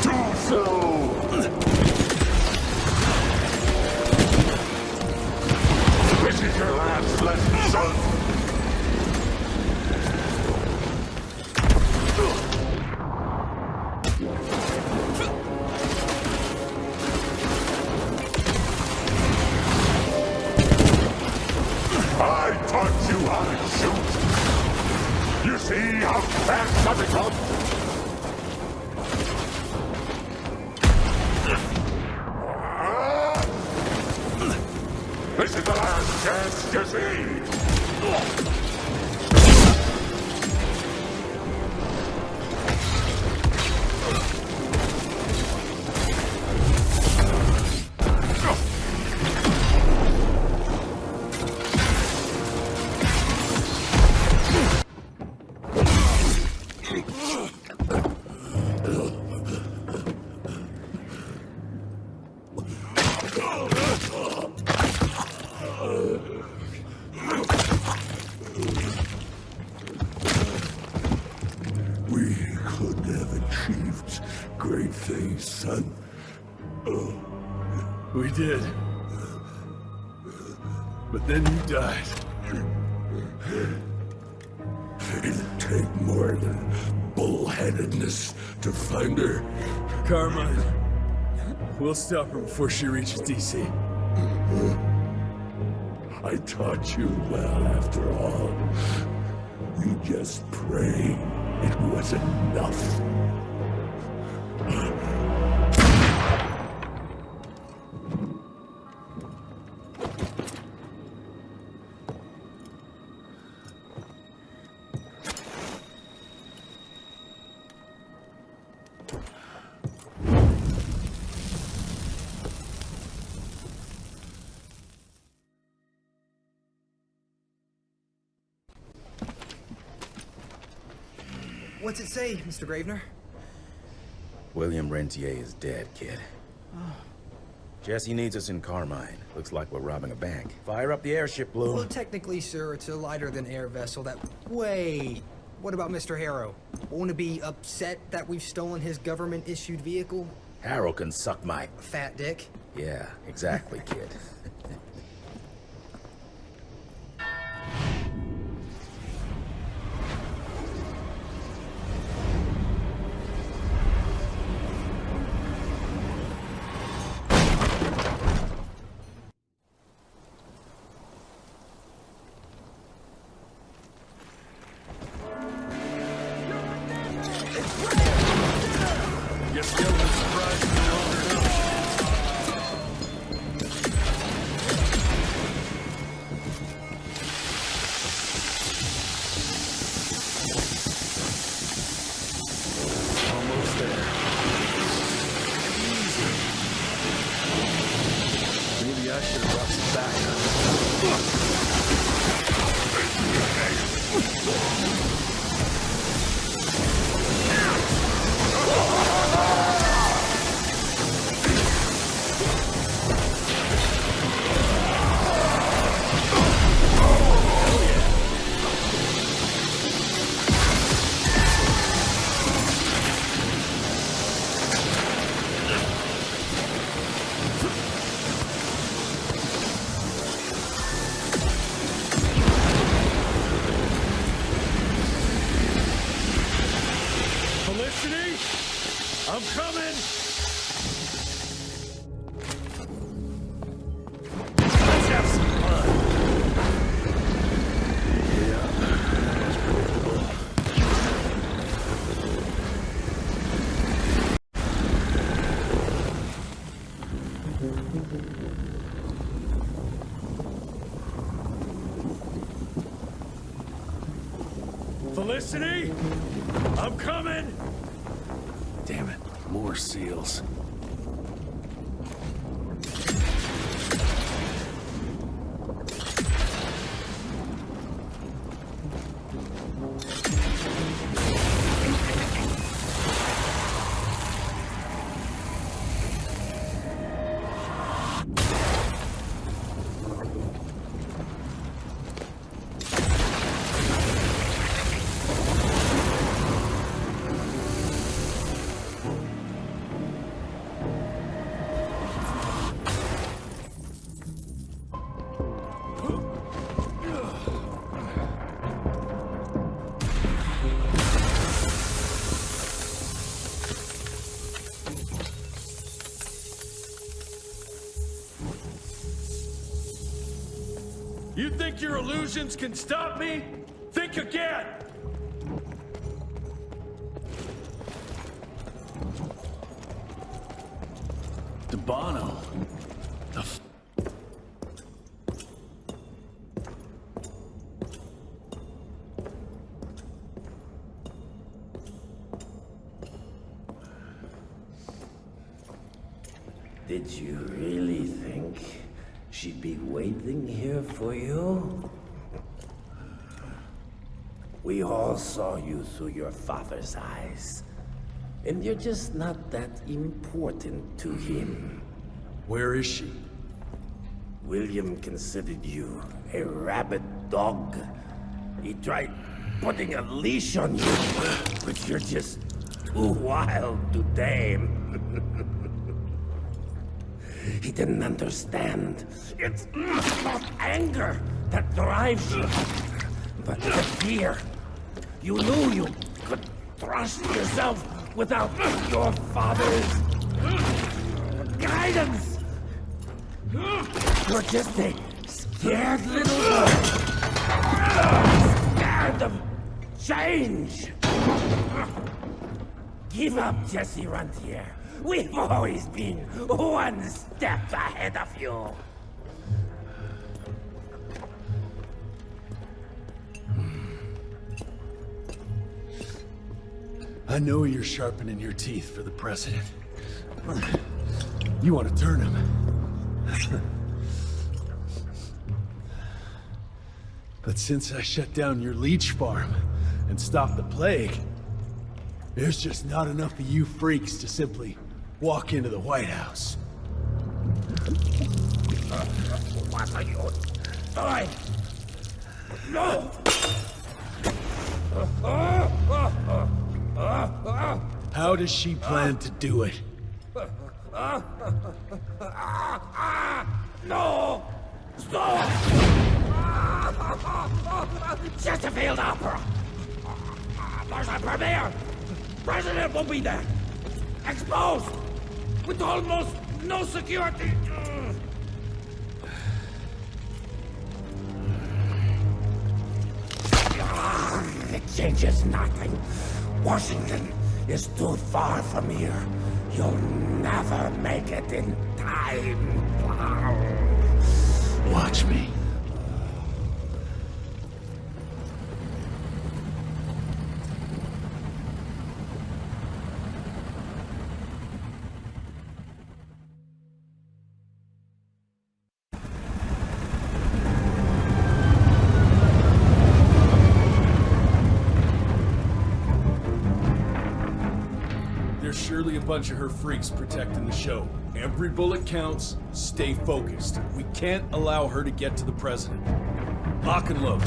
Do so. This is your last lesson, son. I taught you how to shoot. You see how fast I become? This is the last chance, Jesse. achieved great things, son. We did. But then you died. It'd take more than bullheadedness to find her. Carmine, we'll stop her before she reaches DC. I taught you well after all. You just pray it was enough. What's it say, Mr. Gravener? William Rentier is dead, kid. Jesse needs us in Carmine. Looks like we're robbing a bank. Fire up the airship, Blue. Well, technically, sir, it's a lighter-than-air vessel that... Wait! What about Mr. Harrow? Won't he be upset that we've stolen his government-issued vehicle? Harrow can suck my... Fat dick? Yeah, exactly, kid. Guess the element surprise is no longer an option. Almost there. Easy. Maybe I should have brought some backup. Felicity, I'm coming! Let's have some fun! Yeah, that's predictable. Felicity, I'm coming! Damn it, more seals. You think your illusions can stop me? Think again! DeBono. The f... Did you really think she'd be waiting here for you? We all saw you through your father's eyes. And you're just not that important to him. Where is she? William considered you a rabid dog. He tried putting a leash on you, but you're just too wild to tame. He didn't understand. It's not anger that drives you, but the fear. You knew you could trust yourself without your father's guidance. You're just a scared little boy. Scared of change. Give up, Jesse Runtier. We've always been one step ahead of you. I know you're sharpening your teeth for the president. You want to turn him. But since I shut down your leech farm and stopped the plague, there's just not enough of you freaks to simply walk into the White House. What are you doing? No! How does she plan to do it? No! Stop! Chesterfield Opera! There's a premiere! President will be there! Exposed! With almost no security! It changes nothing. Washington is too far from here. You'll never make it in time. Watch me. There's surely a bunch of her freaks protecting the show. Every bullet counts. Stay focused. We can't allow her to get to the president. Lock and load.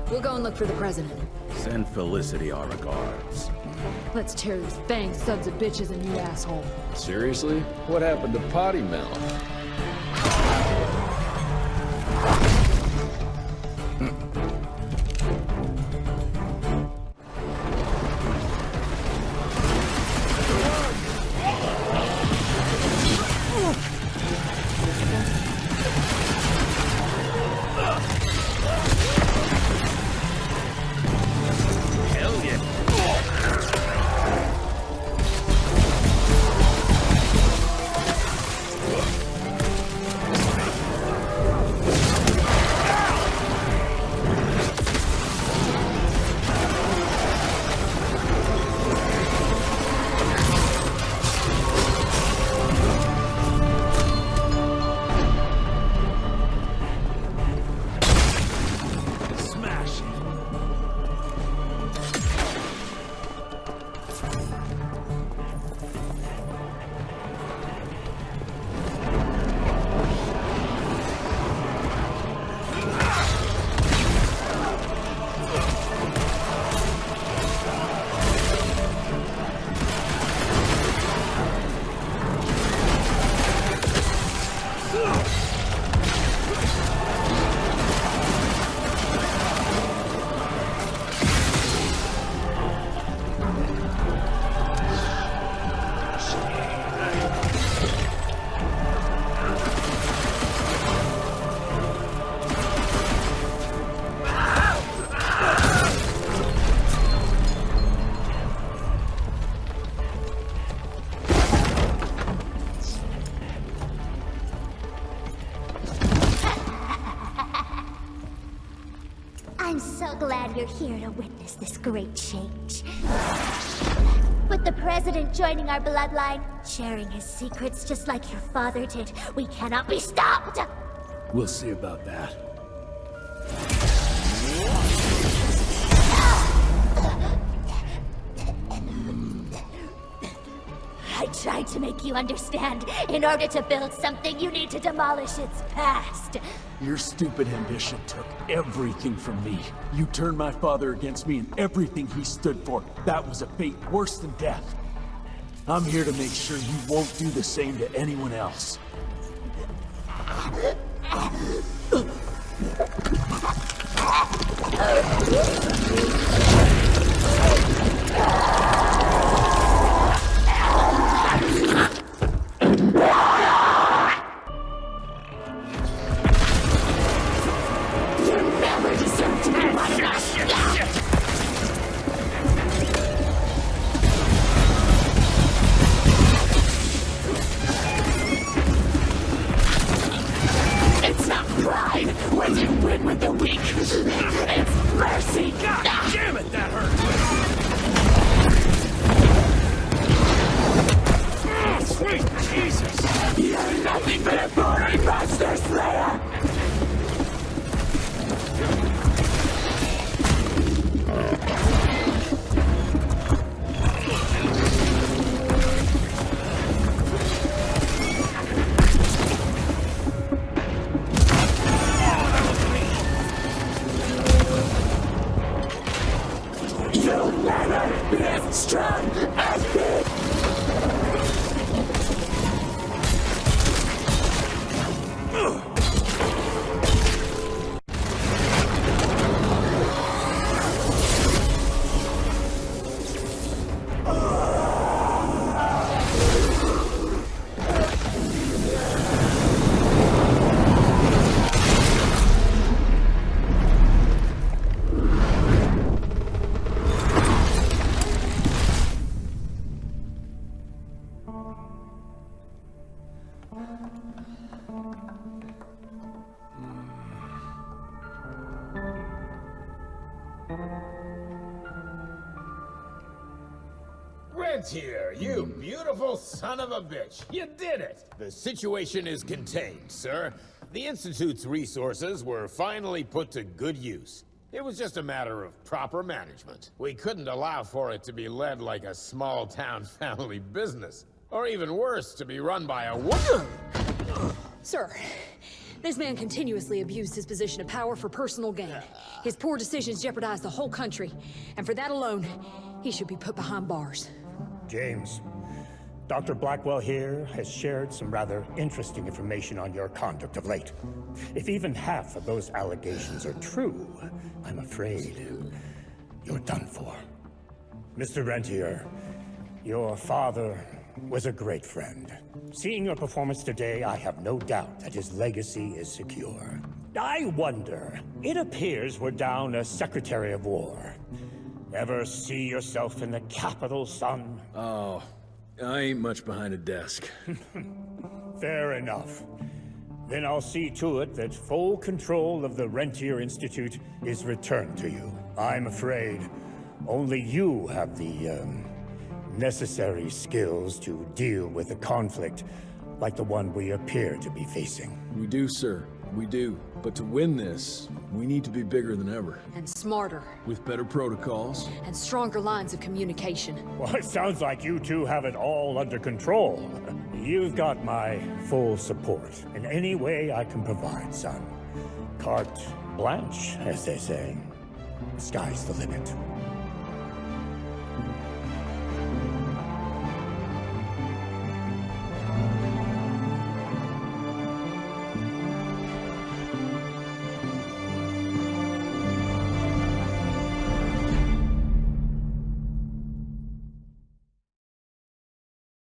We'll go and look for the president. Send Felicity our regards. Let's tear these bang sons of bitches a new asshole. Seriously? What happened to Potty Mouth? I'm so glad you're here to witness this great change. With The President joining our bloodline, sharing his secrets just like your father did. We cannot be stopped! We'll see about that. I tried to make you understand. In order to build something, you need to demolish its past. Your stupid ambition took everything from me. You turned my father against me and everything he stood for. That was a fate worse than death. I'm here to make sure you won't do the same to anyone else. It's not pride when you win with the weak. It's mercy. God damn it, that hurt. Oh, sweet Jesus. You're nothing but a boring monster slayer. You'll never be as strong as me! Rentier, you beautiful son of a bitch. You did it. The situation is contained, sir. The Institute's resources were finally put to good use. It was just a matter of proper management. We couldn't allow for it to be led like a small-town family business. Or even worse, to be run by a woman. Sir, this man continuously abused his position of power for personal gain. His poor decisions jeopardized the whole country. And for that alone, he should be put behind bars. James, Dr. Blackwell here has shared some rather interesting information on your conduct of late. If even half of those allegations are true, I'm afraid you're done for. Mr. Rentier, your father was a great friend. Seeing your performance today, I have no doubt that his legacy is secure. I wonder, it appears we're down a Secretary of War. Ever see yourself in the Capitol, son? Oh, I ain't much behind a desk. Fair enough. Then I'll see to it that full control of the Rentier Institute is returned to you. I'm afraid only you have the, necessary skills to deal with a conflict like the one we appear to be facing. We do, sir. We do. But to win this, we need to be bigger than ever. And smarter. With better protocols. And stronger lines of communication. Well, it sounds like you two have it all under control. You've got my full support in any way I can provide, son. Carte blanche, as they say. The sky's the limit.